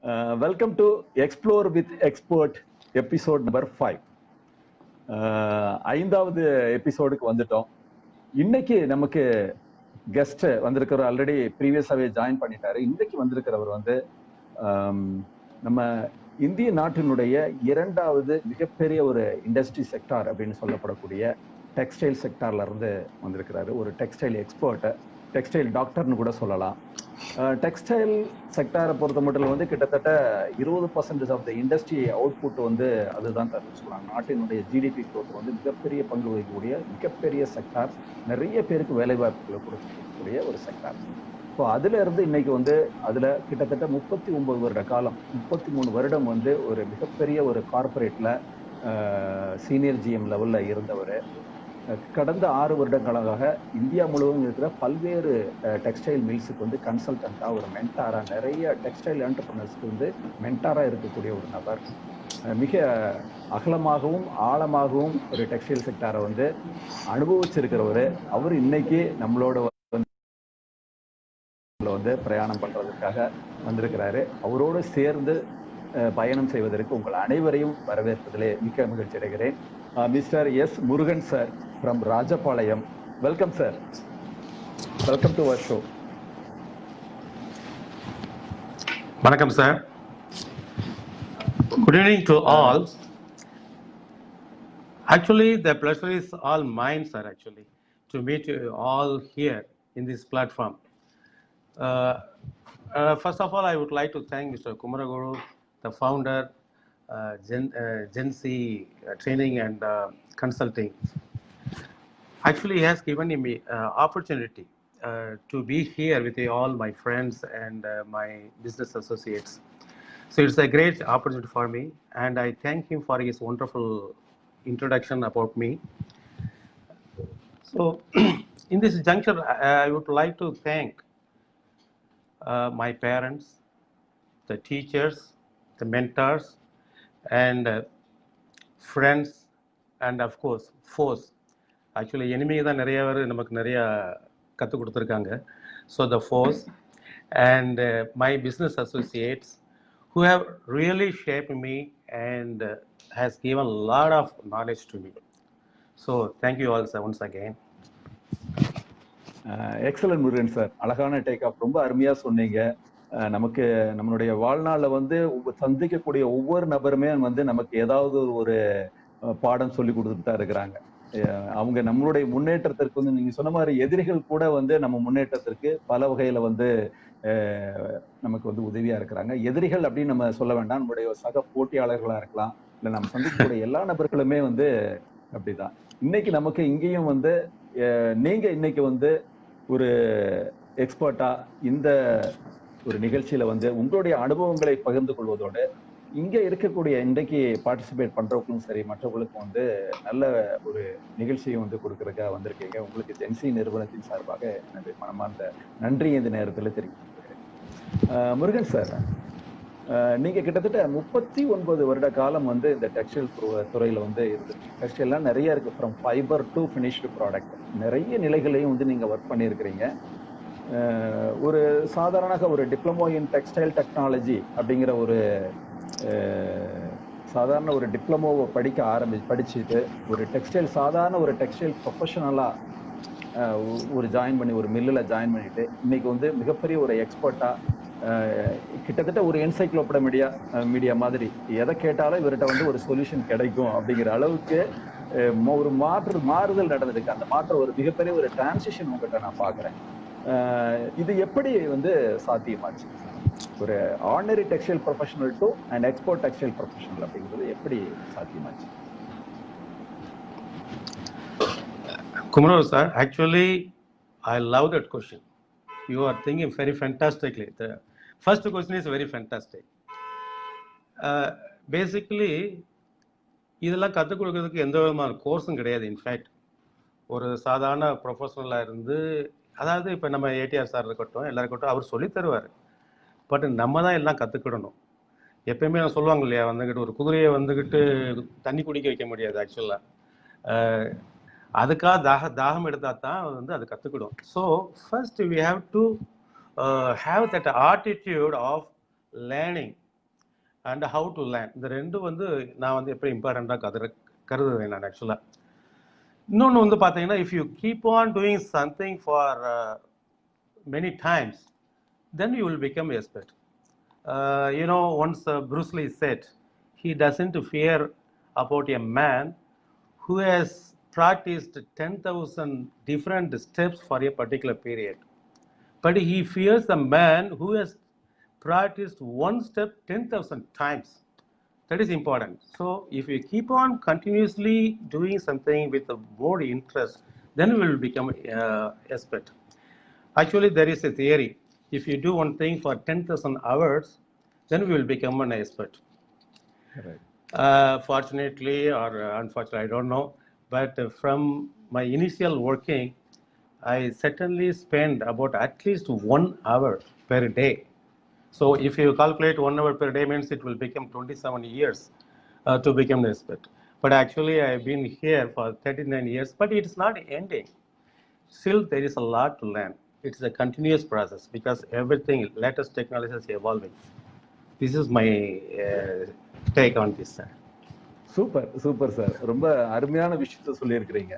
Welcome to Explore with Expert episode number 5. ஐந்தாவது எபிசோடுக்கு வந்துட்டோம். இன்னைக்கு நமக்கு கெஸ்ட் வந்திருக்கிறவர் ஆல்ரெடி ப்ரீவியஸாவே ஜாயின் பண்ணிட்டாரு. இன்னைக்கு வந்திருக்கிறவர் வந்து நம்ம இந்திய நாட்டினுடைய இரண்டாவது மிகப்பெரிய ஒரு இண்டஸ்ட்ரி செக்டார் அப்படின்னு சொல்லப்படக்கூடிய டெக்ஸ்டைல் செக்டார்ல இருந்து வந்திருக்கிறாரு. ஒரு டெக்ஸ்டைல் எக்ஸ்பர்ட், டெக்ஸ்டைல் டாக்டர்னு கூட சொல்லலாம். டெக்ஸ்டைல் செக்டாரை பொறுத்த மட்டும் வந்து கிட்டத்தட்ட 20% ஆஃப் த இண்டஸ்ட்ரி அவுட்புட் வந்து அதுதான் தருன்னு சொல்றாங்க. நாட்டினுடைய ஜிடிபி க்ரோத் வந்து மிகப்பெரிய பங்கு வகிக்கக்கூடிய மிகப்பெரிய செக்டார், நிறைய பேருக்கு வேலை வாய்ப்புகளை கொடுக்கக்கூடிய ஒரு செக்டார். ஸோ அதுல இருந்து இன்னைக்கு வந்து அதுல கிட்டத்தட்ட 39 வருட காலம், 33 வருடம் வந்து ஒரு மிகப்பெரிய ஒரு கார்பரேட்ல சீனியர் ஜிஎம் லெவல்ல இருந்தவர். கடந்த 6 வருடங்களாக இந்தியா முழுவதும் இருக்கிற பல்வேறு டெக்ஸ்டைல் மில்ஸுக்கு வந்து கன்சல்டண்டா, ஒரு மென்டாரா, நிறைய டெக்ஸ்டைல் என்டர்பிரினர்ஸ்க்கு வந்து மென்டாரா இருக்கக்கூடிய ஒரு நபர். மிக அகலமாகவும் ஆழமாகவும் ஒரு டெக்ஸ்டைல் செக்டாரை வந்து அனுபவிச்சிருக்கிறவர். அவர் இன்னைக்கு நம்மளோட வந்து பிரயாணம் பண்றதுக்காக வந்திருக்கிறாரு. அவரோடு சேர்ந்து பயணம் செய்வதற்கு உங்கள் அனைவரையும் வரவேற்பதிலே மிக்க மகிழ்ச்சி அடைகிறேன். Mister S Murugan sir from Rajapalayam. Welcome sir. Welcome to our show. வணக்கம் sir. Good evening to all. Actually, the pleasure is all mine, sir, actually, to meet you all here in this platform. First of all, I would like to thank Mr. Kumaraguru, the founder, Gen Z Training and Consulting. Actually, he has given me opportunity to be here with all my friends and my business associates. So it's a great opportunity for me, and I thank him for his wonderful introduction about me. So in this juncture, I would like to thank my parents, the teachers, the mentors, and friends, and of course foes. Actually enemy தான் நிறைய பேர் நமக்கு நிறைய கற்றுக் கொடுத்துருக்காங்க. So the foes and my business associates who have really shaped me and has given a lot of knowledge to me. So thank you all, sir, once again. Excellent Murugan sir, அழகான take off, ரொம்ப அருமையா சொன்னீங்க. நமக்கு நம்மளுடைய வாழ்நாள்ல வந்து சந்திக்கக்கூடிய ஒவ்வொரு நபருமே வந்து நமக்கு ஏதாவது ஒரு பாடம் சொல்லி கொடுத்துட்டு தான் இருக்கிறாங்க. அவங்க நம்மளுடைய முன்னேற்றத்திற்கு வந்து நீங்க சொன்ன மாதிரி எதிரிகள் கூட வந்து நம்ம முன்னேற்றத்திற்கு பல வகையில வந்து நமக்கு வந்து உதவியா இருக்கிறாங்க. எதிரிகள் அப்படின்னு நம்ம சொல்ல வேண்டாம், நம்மளுடைய சக போட்டியாளர்களா இருக்கலாம், இல்லை நம்ம சந்திக்கக்கூடிய எல்லா நபர்களுமே வந்து அப்படிதான். இன்னைக்கு நமக்கு இங்கேயும் வந்து நீங்க இன்னைக்கு வந்து ஒரு எக்ஸ்பர்ட்டா இந்த ஒரு நிகழ்ச்சியில வந்து உங்களுடைய அனுபவங்களை பகிர்ந்து கொள்வதோடு இங்க இருக்கக்கூடிய இன்றைக்கு பார்ட்டிசிபேட் பண்றவங்களுக்கும் சரி, மற்றவங்களுக்கும் வந்து நல்ல ஒரு நிகழ்ச்சியை வந்து கொடுக்கறதுக்காக வந்திருக்கீங்க. உங்களுக்கு ஜென்சி நிறுவனத்தின் சார்பாக என்னுடைய மனமார்ந்த நன்றி இந்த நேரத்தில் தெரிவிக்கிறேன். முருகன் சார், நீங்க கிட்டத்தட்ட 39 வருட காலம் வந்து இந்த டெக்ஸ்டைல் துறையில வந்து இருக்கு. டெக்ஸ்டைல்லாம் நிறைய இருக்கு, from fibre to finished product, நிறைய நிலைகளையும் வந்து நீங்க ஒர்க் பண்ணியிருக்கிறீங்க. ஒரு சாதாரண ஒரு டிப்ளமோ இன் டெக்ஸ்டைல் டெக்னாலஜி அப்படிங்கிற ஒரு சாதாரண ஒரு டிப்ளமோவை படிச்சுட்டு ஒரு டெக்ஸ்டைல் சாதாரண ஒரு டெக்ஸ்டைல் ப்ரொஃபஷனலா ஒரு ஜாயின் பண்ணி ஒரு மில்லில் ஜாயின் பண்ணிட்டு இன்னைக்கு வந்து மிகப்பெரிய ஒரு எக்ஸ்பர்ட்டா, கிட்டத்தட்ட ஒரு என்சைக்ளோபீடியா மாதிரி எதை கேட்டாலும் இவர்கிட்ட வந்து ஒரு சொல்யூஷன் கிடைக்கும் அப்படிங்கிற அளவுக்கு ஒரு மாறுதல் நடந்திருக்கு. அந்த மாற்றம் ஒரு மிகப்பெரிய ஒரு டிரான்சிஷன் உங்ககிட்ட நான் பாக்குறேன். இது எப்படி வந்து சாத்தியமாச்சு? ஒரு ordinary textile professional to and export textile professional அப்படிங்கிறது எப்படி சாத்தியமாச்சு? Kumaro sir, actually I love that question. You are thinking very fantastically. The first question is very fantastic. Basically இதெல்லாம் கற்றுக் கொடுக்கறதுக்கு எந்த விதமான கோர்ஸும் கிடையாது. இன்ஃபேக்ட் ஒரு சாதாரண ப்ரொஃபஷனலாக இருந்து, அதாவது இப்போ நம்ம ஏடிஆர் சார் இருக்கட்டும், எல்லாரும் இருக்கட்டும், அவர் சொல்லி தருவார். பட் நம்ம தான் எல்லாம் கற்றுக்கிடணும். எப்பயுமே நான் சொல்லுவாங்க இல்லையா, வந்துக்கிட்டு ஒரு குதிரையை வந்துக்கிட்டு தண்ணி குடிக்க வைக்க முடியாது. ஆக்சுவலாக அதுக்காக தாகம் எடுத்தால் தான் வந்து அது கற்றுக்கிடும். So first we have to have that attitude of learning and how to learn. இந்த ரெண்டு வந்து நான் வந்து எப்படி இம்பார்ட்டண்ட்டாக கருதுறேன் நான் ஆக்சுவலாக. இன்னொன்று வந்து பார்த்தீங்கன்னா, if you keep on doing something for many times, then you will become expert. You know, once Bruce Lee said, he doesn't fear about a man who has practiced 10,000 different steps for a particular period. But he fears the man who has practiced one step 10,000 times. That is important. So if you keep on continuously doing something with more interest, then we will become expert. Actually, there is a theory. If you do one thing for 10,000 hours, then we will become an expert. Right. Fortunately or unfortunately, I don't know. But from my initial working, I certainly spend about at least 1 hour per day. So if you calculate 1 hour per day means it will become 27 years to become an expert. But actually, I've been here for 39 years, but it's not ending. Still, there is a lot to learn. It's a continuous process because everything, latest technology is evolving. This is my take on this, sir. Super super sir, ரொம்ப அருமையான விஷயத்த சொல்லியிருக்கிறீங்க.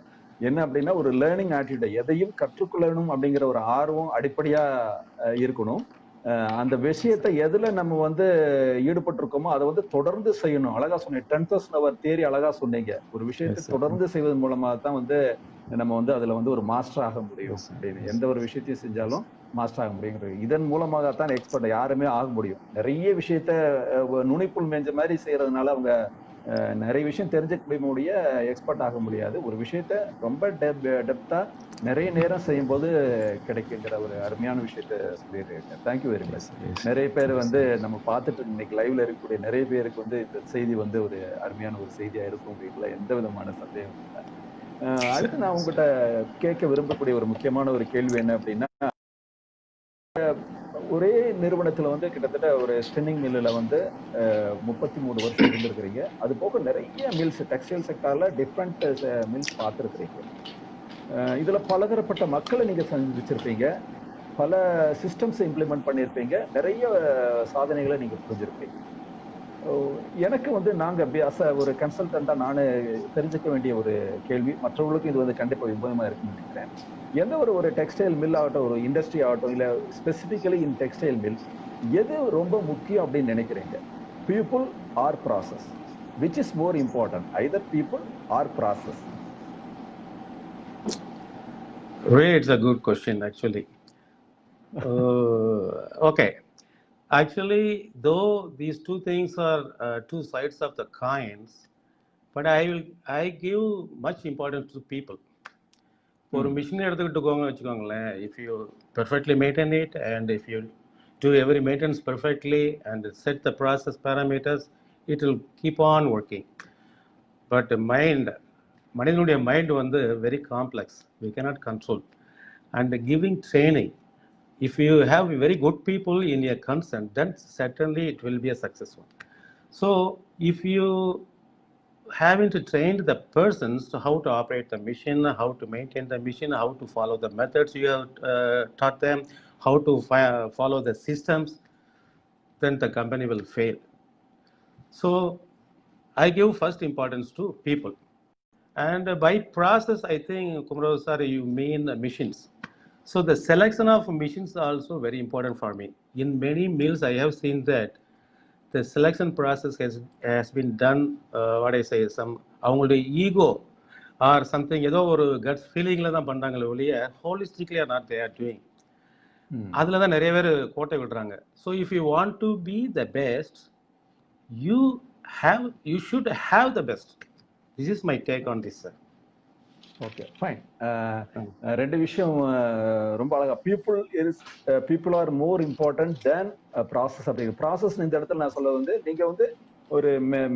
என்ன அப்படின்னா, ஒரு learning attitude, எதையும் கற்றுக்கொள்ளணும் அப்படிங்கிற ஒரு ஆர்வம் அடிப்படையா இருக்கணும். அந்த விஷயத்தை எதுல நம்ம வந்து ஈடுபட்டிருக்கோமோ அதை வந்து தொடர்ந்து செய்யணும். அழகா சொன்னீங்க, 10,000 hour தியரி அழகா சொன்னீங்க. ஒரு விஷயத்தை தொடர்ந்து செய்வதன் மூலமா தான் வந்து நம்ம வந்து அதுல வந்து ஒரு மாஸ்டர் ஆக முடியும் அப்படின்னு. எந்த ஒரு விஷயத்தையும் செஞ்சாலும் மாஸ்டர் ஆக முடியுங்கிறது, இதன் மூலமாகத்தான் எக்ஸ்பர்ட் யாருமே ஆக முடியும். நிறைய விஷயத்த நுனிப்புள் மேஞ்ச மாதிரி செய்யறதுனால அவங்க நிறைய விஷயம் தெரிஞ்சுக்க முடிய எக்ஸ்பர்ட் ஆக முடியாது. ஒரு விஷயத்த ரொம்ப டெப்தா நிறைய நேரம் செய்யும் போது கிடைக்குங்கிற ஒரு அருமையான விஷயத்த சொல்லியிருக்கேன். Thank you very much. நிறைய பேர் வந்து நம்ம பார்த்துட்டு இன்னைக்கு லைவ்ல இருக்கக்கூடிய நிறைய பேருக்கு வந்து இந்த செய்தி வந்து ஒரு அருமையான ஒரு செய்தியா இருக்கும் அப்படின்ல எந்த விதமான சந்தேகம் இல்லை. அடுத்து நான் உங்ககிட்ட கேட்க விரும்பக்கூடிய ஒரு முக்கியமான ஒரு கேள்வி என்ன அப்படின்னா, ஒரே நிறுவனத்துல வந்து கிட்டத்தட்ட ஒரு ஸ்பின்னிங் மில்லுல வந்து 33 வருஷம் இருந்திருக்கிறீங்க. அது போக நிறைய மில்ஸ், டெக்ஸ்டைல் செக்டார்ல டிஃப்ரெண்ட் மில்ஸ் பார்த்துருக்கிறீங்க. இதுல பலதரப்பட்ட மக்களை நீங்க சந்திச்சிருப்பீங்க, பல சிஸ்டம்ஸ் இம்ப்ளிமெண்ட் பண்ணியிருப்பீங்க, நிறைய சாதனைகளை நீங்க புரிஞ்சிருப்பீங்க. எனக்கு வந்து நாங்க ஒரு கன்சல்டண்டா நான் தெரிஞ்சுக்க வேண்டிய ஒரு கேள்வி, மற்றவர்களுக்கும் இது வந்து கண்டிப்பா உபயோகமா இருக்குன்னு நினைக்கிறேன். எந்த ஒரு டெக்ஸ்டைல் மில் ஆகட்டும், ஒரு இண்டஸ்ட்ரி ஆகட்டும், இல்ல ஸ்பெசிபிக்கலி இன் டெக்ஸ்டைல் மில், எது ரொம்ப முக்கியம் அப்படின்னு நினைக்கிறீங்க? People or process? Which is more important, either people or process? Ray, it's a good question actually. Okay. Actually, though these two things are two sides of the coins, but I give much importance to people. ஒரு machine எடுத்துக்கிட்டுக்கோங்க வச்சுக்கோங்களேன். If you perfectly maintain it and if you do every maintenance perfectly and set the process parameters, it will keep on working. But மனிதனுடைய mind வந்து very complex, we cannot control. And giving training, if you have very good people in your concern, then certainly it will be a successful. So if you haven't trained the persons to how to operate the machine, how to maintain the machine, how to follow the methods you have taught them, how to follow the systems, then the company will fail. So I give first importance to people. And by process, I think, Kumaro sir, you mean machines. So the selection of machines is also very important for me. In many mills, I have seen that the selection process has been done, what I say, some அவங்களுடைய ego or something, ஏதோ ஒரு gut feelingல தான் பண்றாங்களே ஒழிய holistically are not they are doing. அதுல தான் நிறைய பேர் கோட்டை விடுறாங்க. So if you want to be the best, you should have the best. This is my take on this, sir. Okay, fine. ரெண்டு விஷயம் ரொம்ப அழகா, people are more important than process அப்படிங்கிற. ப்ராசஸ் இந்த இடத்துல நான் சொல்ல வந்து, நீங்க வந்து ஒரு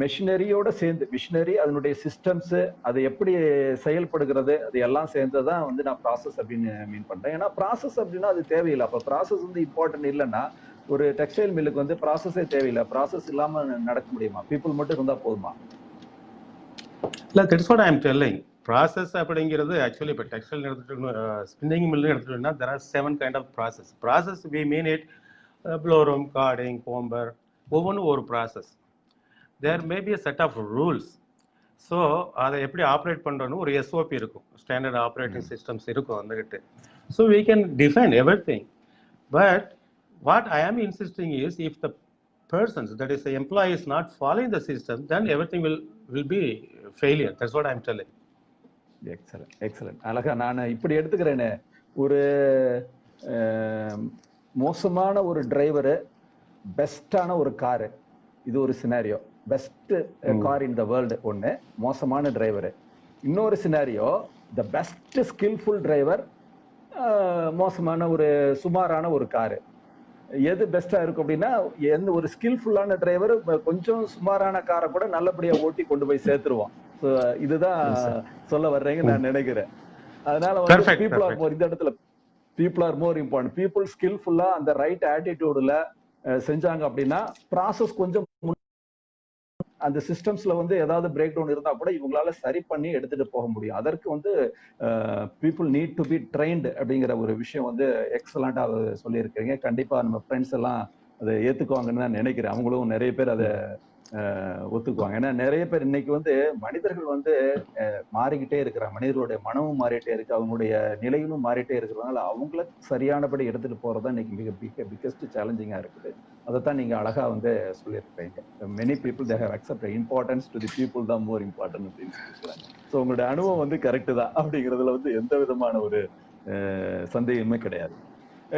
மெஷினரியோட சேர்ந்து, மிஷினரி அதனுடைய சிஸ்டம்ஸ், அது எப்படி செயல்படுகிறது, அது எல்லாம் சேர்ந்ததான் வந்து நான் ப்ராசஸ் அப்படின்னு மீன் பண்றேன். ஏன்னா ப்ராசஸ் அப்படின்னா அது தேவையில்லை. அப்போ ப்ராசஸ் வந்து இம்பார்ட்டன்ட் இல்லைன்னா ஒரு டெக்ஸ்டைல் மில்லுக்கு வந்து ப்ராசஸே தேவையில்லை. ப்ராசஸ் இல்லாம நடக்க முடியுமா? பீப்புள் மட்டும் இருந்தா போதுமா? இல்லை, that's what I am telling. Process அப்படிங்கிறது ஆக்சுவலி இப்போ டெக்ஸ்டைல் எடுத்துகிட்டு ஸ்பின்னிங் மில்லு எடுத்துகிட்டோம்னா there are 7 kind of process. Process we mean it blow room, carding, comber, ஒவ்வொன்றும் ஒரு process. There may be a set of rules. So அதை எப்படி operate பண்ணுறோன்னு ஒரு எஸ்ஓபி இருக்கும், ஸ்டாண்டர்ட் ஆப்ரேட்டிங் சிஸ்டம்ஸ் இருக்கும் வந்துக்கிட்டு. So we can define everything. But what I am insisting is, if the persons, that is the employee, is not following the system, then everything will be failure. That's what I am telling. Excellent excellent. அழகா நான் இப்படி எடுத்துக்கிறேனே, ஒரு மோசமான ஒரு driver, பெஸ்டான ஒரு car, இது ஒரு scenario. Best car in the world ஒன்று, மோசமான டிரைவரு. இன்னொரு scenario, the best skilful driver, மோசமான ஒரு சுமாரான ஒரு காரு. எது பெஸ்டா இருக்கும் அப்படின்னா, எந்த ஒரு ஸ்கில்ஃபுல்லான டிரைவர் கொஞ்சம் சுமாரான காரை கூட நல்லபடியா ஓட்டி கொண்டு போய் சேர்த்துருவான். இதுதான் சொல்ல வர்றேங்க நான் நினைக்கிறேன். அதனால வந்து பீப்புள் ஆர் மோர், இந்த இடத்துல people are more important. People ஸ்கில்ஃபுல்லா அந்த ரைட் ஆட்டிடியூடுல செஞ்சாங்க அப்படின்னா, ப்ராசஸ் கொஞ்சம் அந்த சிஸ்டம்ஸ்ல வந்து ஏதாவது பிரேக் டவுன் இருந்தா கூட இவங்களால சரி பண்ணி எடுத்துட்டு போக முடியும். அதற்கு வந்து people need to be trained அப்படிங்கிற ஒரு விஷயம் வந்து எக்ஸலண்டா சொல்லியிருக்கீங்க. கண்டிப்பா நம்ம ஃப்ரெண்ட்ஸ் எல்லாம் அதை ஏத்துக்குவாங்கன்னு தான் நினைக்கிறேன். அவங்களும் நிறைய பேர் அதை ஒத்துக்குவாங்க. ஏன்னா நிறைய பேர் இன்னைக்கு வந்து மனிதர்கள் வந்து மாறிக்கிட்டே இருக்கிறாங்க. மனிதர்களுடைய மனமும் மாறிட்டே இருக்கு, அவங்களுடைய நிலையும் மாறிட்டே இருக்கிறதுனால அவங்கள சரியானபடி எடுத்துட்டு போறதா இன்னைக்கு பிக்கஸ்ட் சேலஞ்சிங்கா இருக்குது. அதைத்தான் நீங்க அழகா வந்து சொல்லியிருக்கீங்க. Many people they have accepted importance to the people தான் மோர் இம்பார்ட்டன்ட் அப்படின்னு சொல்லியிருக்காங்க. ஸோ உங்களுடைய அனுபவம் வந்து கரெக்டு தான் அப்படிங்கிறதுல வந்து எந்த விதமான ஒரு சந்தேகமே கிடையாது.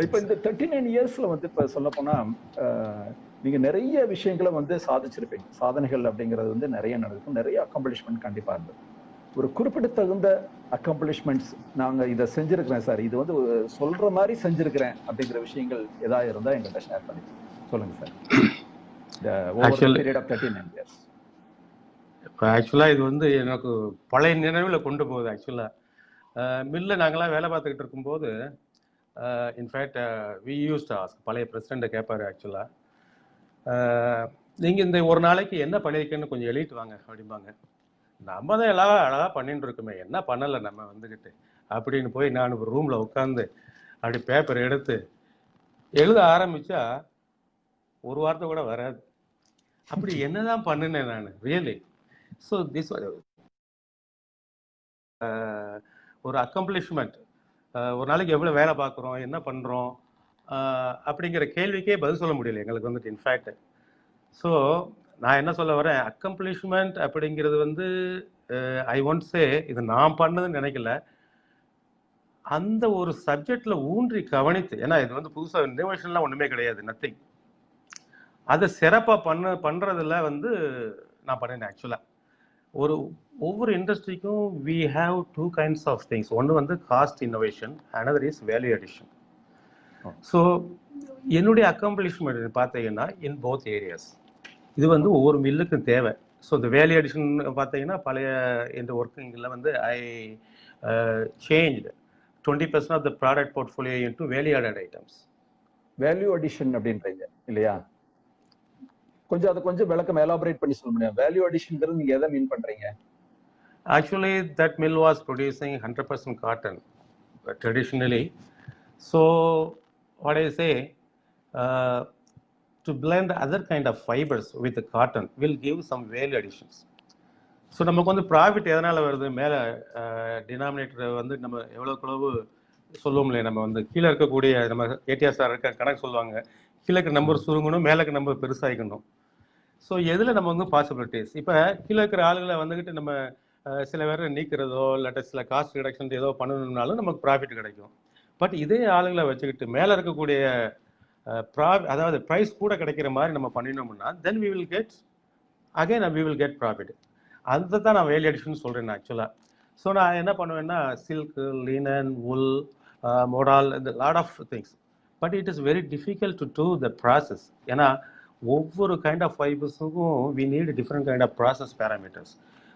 இப்ப இந்த 39 இயர்ஸ்ல வந்து இப்ப சொல்ல போனா நீங்க நிறைய விஷயங்களை வந்து சாதிச்சிருப்பீங்க. சாதனைகள் அப்படிங்கிறது வந்து நிறைய நடக்கும், நிறைய அக்காம்ப்ளிஷ்மெண்ட் கண்டிப்பா இருந்தது. ஒரு குறிப்பிடத்தகுந்த அக்காம்ப்ளிஷ்மெண்ட்ஸ், நாங்க இதை செஞ்சிருக்கிறேன் சார், இது வந்து சொல்ற மாதிரி செஞ்சிருக்கிறேன் அப்படிங்கிற விஷயங்கள் ஏதாவது இருந்தா எங்கிட்ட ஷேர் பண்ணி சொல்லுங்க சார். ஆக்சுவலா இது வந்து எனக்கு பழைய நினைவுல கொண்டு போகுது. ஆக்சுவலா மில்ல நாங்களாம் வேலை பார்த்துக்கிட்டு இருக்கும்போது, in fact we use to ask, பழைய பிரசிடென்ட்டை கேட்பாரு ஆக்சுவலா, நீங்க இந்த ஒரு நாளைக்கு என்ன பண்ணிருக்கேன்னு கொஞ்சம் எழுதிட்டு வாங்க அப்படிம்பாங்க. நம்ம தான் எல்லாம் அழகா பண்ணிட்டு இருக்கோமே, என்ன பண்ணலை நம்ம வந்துக்கிட்டு அப்படின்னு போய் நான் ஒரு ரூம்ல உட்காந்து அப்படி பேப்பர் எடுத்து எழுத ஆரம்பிச்சா ஒரு வார்த்தை கூட வராது. அப்படி என்னதான் பண்ணினேன் நான் ரியலி. ஸோ திஸ் ஒரு அக்கம்ப்ளிஷ்மெண்ட். ஒரு நாளைக்கு எவ்வளோ வேலை பார்க்குறோம், என்ன பண்ணுறோம் அப்படிங்கிற கேள்விக்கே பதில் சொல்ல முடியல எங்களுக்கு வந்துட்டு இன்ஃபேக்ட். ஸோ நான் என்ன சொல்ல வரேன், அக்கம்ப்ளிஷ்மெண்ட் அப்படிங்கிறது வந்து ஐ ஒன்ட் சே இது நான் பண்ணதுன்னு நினைக்கல, அந்த ஒரு சப்ஜெக்ட்ல ஊன்றி கவனித்து, ஏன்னா இது வந்து புதுசாக இனோவேஷன்லாம் ஒன்றுமே கிடையாது, நத்திங். அதை சிறப்பாக பண்ணுறதுல வந்து நான் பண்ணினேன். ஆக்சுவலாக ஒவ்வொரு இண்டஸ்ட்ரிக்கும் we have two kinds of things. ஒன்று வந்து cost innovation, another is value addition. So என்னுடைய அக்கம்ப்ளிஷ்மெண்ட் பார்த்தீங்கன்னா இன் போத் ஏரியாஸ். இது வந்து ஒவ்வொரு மில்லுக்கும் தேவை. ஸோ இந்த வேல்யூ அடிஷன் பார்த்தீங்கன்னா பழைய இந்த ஒர்க்கிங்கில் வந்து I change 20% of the product portfolio into value added items. Value addition அப்படின்றீங்க இல்லையா? கொஞ்சம் அதை கொஞ்சம் விளக்கம் எலாபரேட் பண்ணி சொல்ல முடியும். வேல்யூ அடிஷன்ங்கிறது நீங்க எதை மீன் பண்றீங்க? Actually that mill was producing 100% cotton traditionally. So what I say, to blend other kind of fibers with the cotton will give some value additions. So நமக்கு வந்து ப்ராஃபிட் எதனால் வருது, மேலே டினாமினேட்டர் வந்து நம்ம எவ்வளோக்களவு சொல்லுவோம் இல்லையா, நம்ம வந்து கீழே இருக்கக்கூடிய நம்ம ஏடிஎஸ்ஆர் இருக்க கணக்கு சொல்லுவாங்க, கீழே இருக்க நம்பர் சுருங்கணும், மேலே இருக்க நம்பர் பெருசாகிக்கணும். ஸோ எதில் நம்ம வந்து பாசிபிலிட்டிஸ், இப்போ கீழே இருக்கிற ஆளுகளை வந்துக்கிட்டு நம்ம சில பேரை நீக்கிறதோ இல்லாட்ட சில காஸ்ட் ரிடக்ஷன் ஏதோ பண்ணணும்னாலும் நமக்கு ப்ராஃபிட் கிடைக்கும். பட் இதே ஆளுங்களை வச்சுக்கிட்டு மேலே இருக்கக்கூடிய அதாவது ப்ரைஸ் கூட கிடைக்கிற மாதிரி நம்ம பண்ணினோம்னா then we will get again we will get profit. அதை தான் நான் வேல்யூ அடிஷன் சொல்கிறேன் ஆக்சுவலாக. ஸோ நான் என்ன பண்ணுவேன்னா சில்க்கு, லினன், உல், மோடால், இந்த lot of things. But it is very difficult to do the process. ஏன்னா ஒவ்வொரு கைண்ட் ஆஃப் ஃபைபர்ஸுக்கும் we need different kind of process parameters.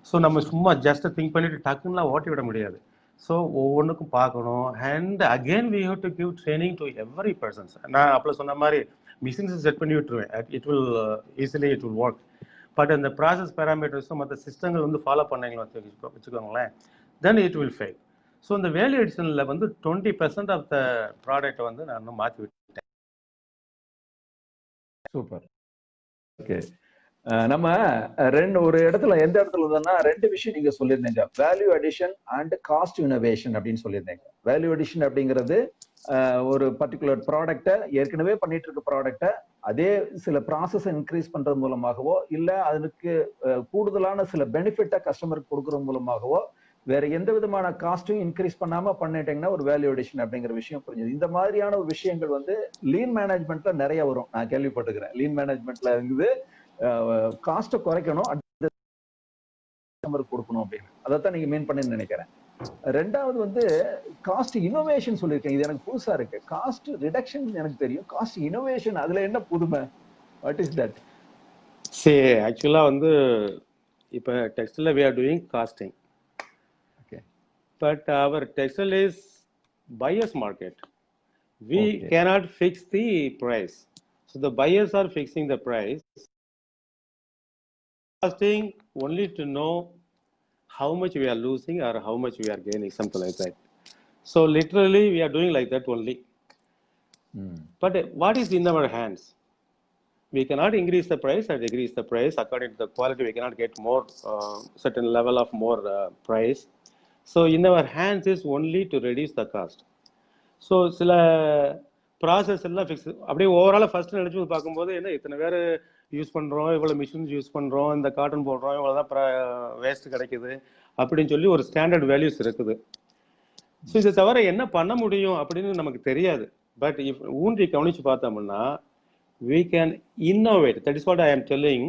So நம்ம சும்மா ஜஸ்ட் திங்க் பண்ணிட்டு டக்குன்னுலாம் ஓட்டி விட முடியாது. ஸோ ஒவ்வொன்றுக்கும் பார்க்கணும். And again we have to give training to every persons. நான் அப்போ சொன்ன மாதிரி மிஷின்ஸை செட் பண்ணி விட்டுருவேன், it will easily it will work. But அந்த ப்ராசஸ் பேராமீட்டர்ஸும் மற்ற சிஸ்டங்கள் வந்து ஃபாலோ பண்ணீங்களா வச்சுக்கோங்களேன், then it will fail. So இந்த வேல்யூ அடிஷனில் வந்து 20% ஆஃப் த ப்ராடக்ட்டை வந்து நான் இன்னும் மாற்றி விட்டேன். சூப்பர். ஓகே. நம்ம ஒரு இடத்துல எந்த இடத்துல இருந்தோம்னா 2 விஷயம் நீங்க சொல்லியிருந்தீங்க. Value addition and cost innovation அப்படின்னு சொல்லியிருந்தீங்க. வேல்யூ அடிஷன் அப்படிங்கிறது ஒரு பர்டிகுலர் ப்ராடக்ட்டை ஏற்கனவே பண்ணிட்டு இருக்க ப்ராடக்ட்டை அதே சில ப்ராசஸ் இன்க்ரீஸ் பண்றது மூலமாகவோ இல்ல அதுக்கு கூடுதலான சில பெனிஃபிட்டை கஸ்டமருக்கு கொடுக்கறது மூலமாகவோ வேற எந்த விதமான காஸ்ட்டும் இன்க்ரீஸ் பண்ணாம பண்ணிட்டீங்கன்னா ஒரு வேல்யூ அடிஷன் அப்படிங்கிற விஷயம் புரிஞ்சுது. இந்த மாதிரியான விஷயங்கள் வந்து லீன் மேனேஜ்மெண்ட்ல நிறைய வரும். நான் கேள்விப்பட்டிருக்கிறேன். லீன் மேனேஜ்மெண்ட்ல இருக்குது காஸ்ட்டை குறைக்கணும், கஸ்டமருக்கு கொடுக்கணும் அப்படின்னு. அதைத்தான் நீங்க மீன் பண்ணி நினைக்கிறேன். ரெண்டாவது வந்து காஸ்ட் இனோவேஷன் சொல்லியிருக்கேன். இது எனக்கு புதுசா இருக்கு. காஸ்ட் ரிடக்ஷன் எனக்கு தெரியும். காஸ்ட் இனோவேஷன் அதுல என்ன புதுமை? What is that? சரி, ஆக்சுவலாக வந்து இப்போ டெக்ஸ்டைலில் we are doing costing. Okay. But our textile is buyer's market. We Okay. cannot fix the price. So the buyers are fixing the price. Costing only to know how much we are losing or how much we are gaining, something like that. So literally we are doing like that only. But what is in our hands? We cannot increase the price or decrease the price according to the quality. We cannot get more certain level of more price. So in our hands is only to reduce the cost. So சில process எல்லாம் fix அப்படியே ஓவராலாக first நினச்சி பார்க்கும்போது என்ன இத்தனை பேர் use பண்ணுறோம், இவ்வளோ மிஷின்ஸ் யூஸ் பண்ணுறோம், இந்த காட்டன் போடுறோம், இவ்வளோ தான் வேஸ்ட் கிடைக்குது அப்படின்னு சொல்லி ஒரு ஸ்டாண்டர்ட் வேல்யூஸ் இருக்குது. ஸோ இதை தவிர என்ன பண்ண முடியும் அப்படின்னு நமக்கு தெரியாது. பட் இஃப் ஊன்றி கவனிச்சு பார்த்தோம்னா we can innovate. That is what I am telling.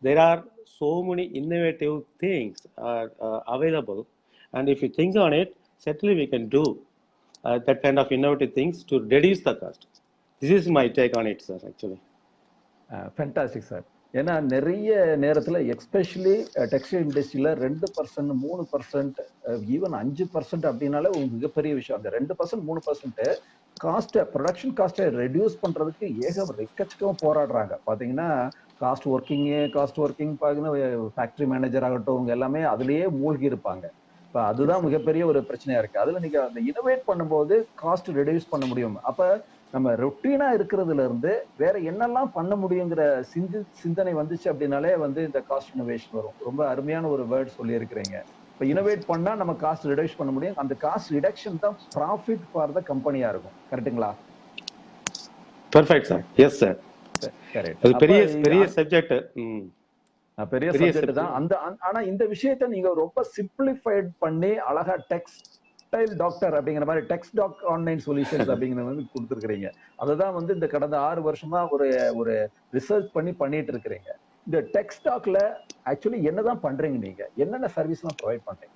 There are so many innovative things are available, and if you think on it, certainly we can do that kind of innovative things to reduce the cost. This is my take on it, sir, actually. Fantastic, sir. ஏன்னா நிறைய நேரத்துல especially textile இண்டஸ்ட்ரியில 2%, 3%, even 5% அப்படின்னாலே ஒரு மிகப்பெரிய விஷயம். அந்த 2%, 3% காஸ்ட்டை, ப்ரொடக்ஷன் காஸ்ட்டை ரெடியூஸ் பண்றதுக்கு எக்கச்சக்கமா போராடுறாங்க. பாத்தீங்கன்னா காஸ்ட் ஒர்க்கிங் பாத்தீங்கன்னா ஃபேக்டரி மேனேஜர் ஆகட்டும், அவங்க எல்லாமே அதுலயே மூழ்கி இருப்பாங்க. இப்போ அதுதான் மிகப்பெரிய ஒரு பிரச்சனையா இருக்கு. அதுல நீங்க அந்த இனோவேட் பண்ணும்போது காஸ்ட் ரெடியூஸ் பண்ண முடியும். அப்ப நம்ம ரொட்டீனா இருக்கிறதுல இருந்து வேற என்னெல்லாம் பண்ண முடியுங்கிற சிந்தனை வந்துச்சு அப்படின்னாலே வந்து இந்த காஸ்ட் இனோவேஷன் வரும். ரொம்ப அருமையான ஒரு வேர்ட் சொல்லி இருக்கிறீங்க. இப்ப இனோவேட் பண்ணா நம்ம காஸ்ட் ரிடக்ஷ் பண்ண முடியும். அந்த காஸ்ட் ரிடக்ஷன் தான் ப்ராஃபிட் ஃபார் த கம்பெனியா இருக்கும். கரெக்ட்டுங்களா? Perfect sir. Yes sir. Correct. அது பெரிய சப்ஜெக்ட். பெரிய சப்ஜெக்ட் தான். ஆனா இந்த விஷயத்தை நீங்க ரொம்ப சிம்பிளிஃபைட் பண்ணி அழகா டெக்ஸ்டைல் டாக்டர் அப்படிங்கிற மாதிரி டெக்ஸ்ட் டாக் ஆன்லைன் சொல்யூஷன்ஸ் அப்படிங்கிற வந்து கொடுத்துருக்கீங்க. அததான் வந்து இந்த கடந்த 6 வருஷமா ஒரு ரிசர்ச் பண்ணிட்டு இருக்கிறீங்க. இந்த டெக்ஸ்ட் டாக்ல ஆக்சுவலி என்னதான் பண்றீங்க? நீங்க என்னென்ன சர்வீஸ் எல்லாம் ப்ரொவைட் பண்றீங்க?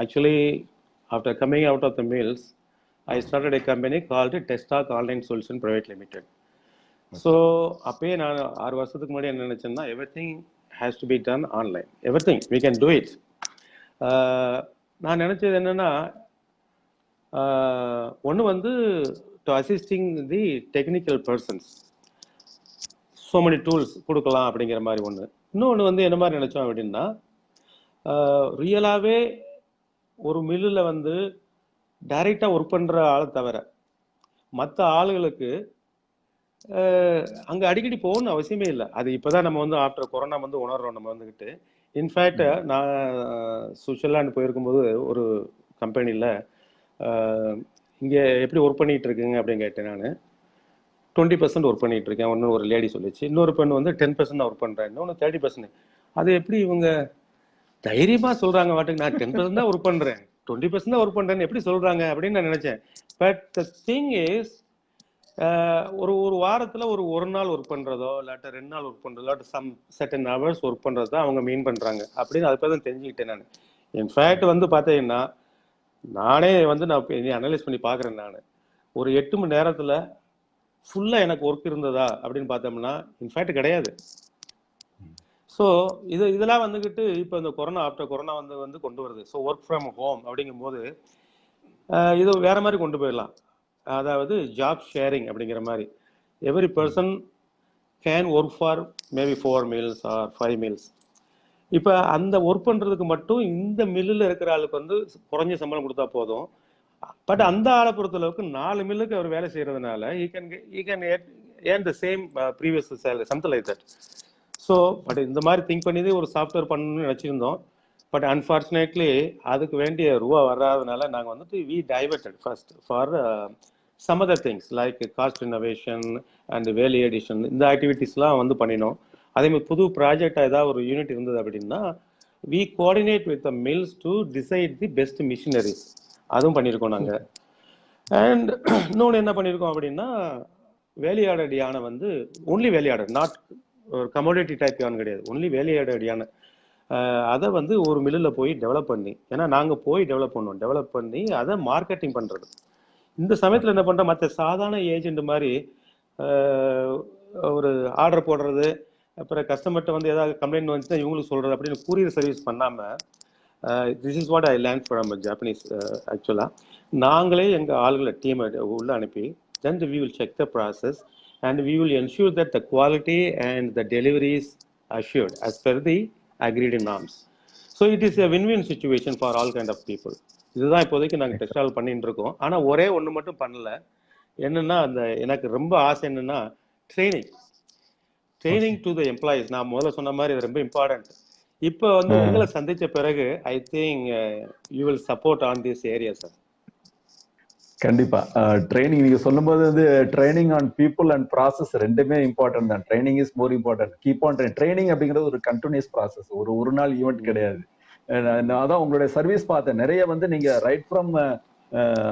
Actually, after coming out of the mills, I started a company called Textalk Online Solution Private Limited. So அப்பயே நான் 6 வருஷத்துக்கு முன்னாடி என்ன நினச்சேன்னா everything has to be done online, everything we can do it. நான் நினச்சது என்னென்னா ஒன்று வந்து to assisting the technical persons, so many tools கொடுக்கலாம் அப்படிங்கிற மாதிரி ஒன்று. இன்னொன்று வந்து என்ன மாதிரி நினச்சோம் அப்படின்னா ரியலாகவே ஒரு மில்லில் வந்து டைரெக்டாக ஒர்க் பண்ணுற ஆளை தவிர மற்ற ஆளுகளுக்கு அங்கே அடிக்கடி போகணும்னு அவசியமே இல்லை. அது இப்போ தான் நம்ம வந்து ஆஃப்டர் கொரோனா வந்து உணர்றோம். நம்ம வந்துக்கிட்டு இன்ஃபேக்ட் நான் சுவிட்சர்லாந்து போயிருக்கும்போது ஒரு கம்பெனியில் இங்கே எப்படி ஒர்க் பண்ணிகிட்டு இருக்குங்க அப்படின்னு கேட்டேன். நான் 20% ஒர்க் பண்ணிகிட்டு இருக்கேன் ஒன்று ஒரு லேடி சொல்லிச்சு. இன்னொரு பெண் வந்து 10% தான் ஒர்க் பண்ணுறேன், இன்னொன்று 30%. அது எப்படி இவங்க தைரியமாக சொல்கிறாங்க வாட்டுக்கு நான் 10% தான் ஒர்க் பண்ணுறேன் 20% தான் ஒர்க் பண்ணுறேன்னு எப்படி சொல்கிறாங்க அப்படின்னு நான் நினச்சேன். பட் த திங் இஸ் ஒரு வாரத்தில் ஒரு நாள் ஒர்க் பண்ணுறதோ இல்லாட்ட 2 நாள் ஒர்க் பண்ணுறதோ இல்லாட்ட சம் செர்டன் ஹவர்ஸ் ஒர்க் பண்ணுறது தான் அவங்க மீன் பண்ணுறாங்க அப்படின்னு அதை தான் தெரிஞ்சுக்கிட்டேன் நான். இன்ஃபேக்ட் வந்து பார்த்தீங்கன்னா நானே வந்து நான் அனலைஸ் பண்ணி பார்க்குறேன். நான் ஒரு 8 மணி நேரத்தில் ஃபுல்லாக எனக்கு ஒர்க் இருந்ததா அப்படின்னு பார்த்தோம்னா இன்ஃபேக்ட் கிடையாது. ஸோ இதெல்லாம் வந்துக்கிட்டு இப்போ இந்த ஆஃப்டர் கொரோனா வந்து கொண்டு வருது. ஸோ ஒர்க் ஃப்ரம் ஹோம் அப்படிங்கும் போது இது வேற மாதிரி கொண்டு போயிடலாம். அதாவது ஜாப் ஷேரிங் அப்படிங்கிற மாதிரி every person can work for maybe 4 meals or 5 meals. இப்போ அந்த ஒர்க் பண்ணுறதுக்கு மட்டும் இந்த மில்லில் இருக்கிற ஆளுக்கு வந்து குறைஞ்ச சம்பளம் கொடுத்தா போதும். பட் அந்த ஆளை பொறுத்தளவுக்கு 4 மில்லுக்கு அவர் வேலை செய்கிறதுனால he can earn the same previous salary, something like that. So but இந்த மாதிரி திங்க் பண்ணி ஒரு சாஃப்ட்வேர் பண்ணணும்னு நினச்சிருந்தோம். பட் அன்ஃபார்ச்சுனேட்லி அதுக்கு வேண்டிய ரூபா வராதனால நாங்கள் வந்துட்டு we diverted first for some other things like cost innovation and value addition, இந்த ஆக்டிவிட்டீஸ்லாம் வந்து பண்ணினோம். அதேமாதிரி புது ப்ராஜெக்டாக ஏதாவது ஒரு யூனிட் இருந்தது அப்படின்னா we coordinate with the mills to decide the best machineries, அதுவும் பண்ணியிருக்கோம் நாங்கள். அண்ட் இன்னொன்று என்ன பண்ணியிருக்கோம் அப்படின்னா வேல்யூ ஆடட் யானை வந்து ஒன்லி வேல்யூ ஆடட், நாட் ஒரு கமோடிட்டி டைப் யானை கிடையாது, ஒன்லி வேல்யூ ஆடட் யானை. அதை வந்து ஒரு மில்லில் போய் டெவலப் பண்ணி, ஏன்னா நாங்கள் போய் டெவலப் பண்ணி அதை மார்க்கெட்டிங் பண்ணுறது. இந்த சமயத்தில் என்ன பண்ணுறோம், மற்ற சாதாரண ஏஜென்ட் மாதிரி ஒரு ஆர்டர் போடுறது, அப்புறம் கஸ்டமர்கிட்ட வந்து ஏதாவது கம்ப்ளைண்ட் வந்துச்சுன்னா இவங்களுக்கு சொல்கிறது அப்படின்னு கூரியர் சர்வீஸ் பண்ணாமல், this is what I learn from Japanese. ஆக்சுவலாக நாங்களே எங்கள் ஆளுகளை டீமை உள்ளே அனுப்பி then we will check the process and we will ensure that the quality and the delivery is assured as per the agreed norms. So it is a win-win situation for all kind of people. இதுதான் இப்போதைக்கு நாங்கள் டெஸ்டால் பண்ணிட்டு இருக்கோம். ஆனால் ஒரே ஒன்று மட்டும் பண்ணல, என்னன்னா அந்த எனக்கு ரொம்ப ஆசை என்னன்னா ட்ரைனிங் டு த எம்ப்ளாயிஸ். நான் முதல்ல சொன்ன மாதிரி இது ரொம்ப இம்பார்ட்டன்ட். இப்போ வந்து உங்களை சந்திச்ச பிறகு I think you will support on this area sir. கண்டிப்பா ட்ரைனிங் நீங்க சொல்லும்போது வந்து training on people and process ரெண்டுமே இம்பார்ட்டன்ட் தான். Training is more important. Keep on training அப்படிங்கிறது ஒரு கண்டினியூஸ் ப்ராசஸ், ஒரு நாள் ஈவெண்ட் கிடையாது. அதான் உங்களுடைய சர்வீஸ் பார்த்தேன் நிறைய வந்து நீங்க ரைட் ஃப்ரம்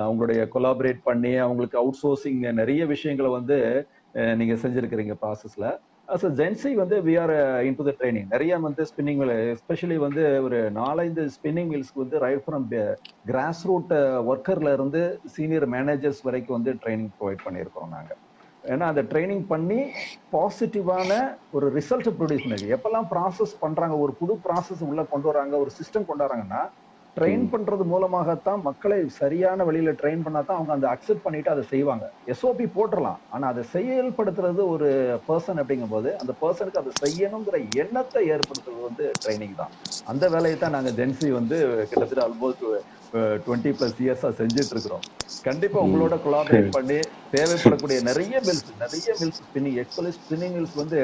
அவங்களுடைய கொலாபரேட் பண்ணி அவங்களுக்கு அவுட் சோர்சிங் நிறைய விஷயங்களை வந்து நீங்க செஞ்சிருக்கிறீங்க ப்ராசஸ்ல. அஸ் அ ஜென்சி வந்து we are into the training. நிறைய வந்து ஸ்பின்னிங் மில், எஸ்பெஷலி வந்து ஒரு 4-5 ஸ்பின்னிங் மில்ஸ்க்கு வந்து ரைட் ஃப்ரம் கிராஸ் ரூட் ஒர்க்கர்ல இருந்து சீனியர் மேனேஜர்ஸ் வரைக்கும் வந்து ட்ரைனிங் ப்ரொவைட் பண்ணியிருக்கோம் நாங்கள். ஏன்னா அந்த ட்ரைனிங் பண்ணி பாசிட்டிவான ஒரு ரிசல்ட் ப்ரொடியூஸ் பண்ணி எப்பெல்லாம் ப்ராசஸ் பண்றாங்க, ஒரு புது ப்ராசஸ் உள்ள கொண்டு வராங்க, ஒரு சிஸ்டம் கொண்டு வராங்கன்னா ட்ரெயின் பண்றது மூலமாகத்தான் மக்களை சரியான வழியில ட்ரெயின் பண்ணாதான் அவங்க அந்த அக்செப்ட் பண்ணிட்டு அதை செய்வாங்க. எஸ்ஓபி போட்டுடலாம், ஆனா அதை செயல்படுத்துறது ஒரு பர்சன் அப்படிங்கும் போது அந்த பர்சனுக்கு அதை செய்யணுங்கிற எண்ணத்தை ஏற்படுத்துறது வந்து ட்ரைனிங் தான். அந்த வேலையை தான் நாங்க ஜென்சி வந்து கிட்டத்தட்ட ஆல்மோஸ்ட் 20+ இயர்ஸா செஞ்சுட்டு இருக்கிறோம். கண்டிப்பா உங்களோட கொலாபரேட் பண்ணி தேவைப்படக்கூடிய நிறைய mills spinning, especially spinning mills வந்து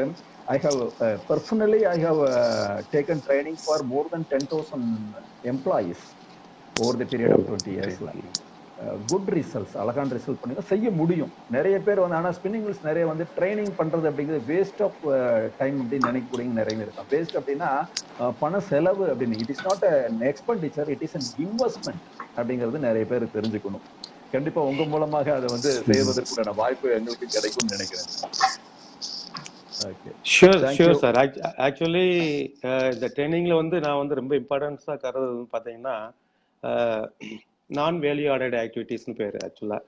I have personally taken training for more than 10,000 employees over the period of 20 years. Good results, அழகான ரிசல்ட் பண்ணி செய்ய முடியும். நிறைய பேர் வந்து ஆனால் ஸ்பின்னிங் மில்ஸ் நிறைய வந்து ட்ரைனிங் பண்றது அப்படிங்கிறது வேஸ்ட் ஆஃப் டைம் அப்படின்னு நினைக்கக்கூடிய நிறைய பேர் இருக்காங்க. வேஸ்ட் அப்படின்னா பண செலவு அப்படின்னு. It is not an expenditure, it is an investment அப்படிங்கிறது நிறைய பேர் தெரிஞ்சுக்கணும். கண்டிப்பா உங்க மூலமாக அதை வந்து செய்வதற்குண்டான வாய்ப்பு எங்களுக்கு கிடைக்கும்னு நினைக்கிறேன். Sure sir. ஆக்சுவலி இந்த ட்ரைனிங்ல வந்து நான் வந்து ரொம்ப இம்பார்ட்டன்ஸா கருதுன்னு பார்த்தீங்கன்னா நான் வேல்யூ ஆடட் ஆக்டிவிட்டீஸ்னு பேர். ஆக்சுவலா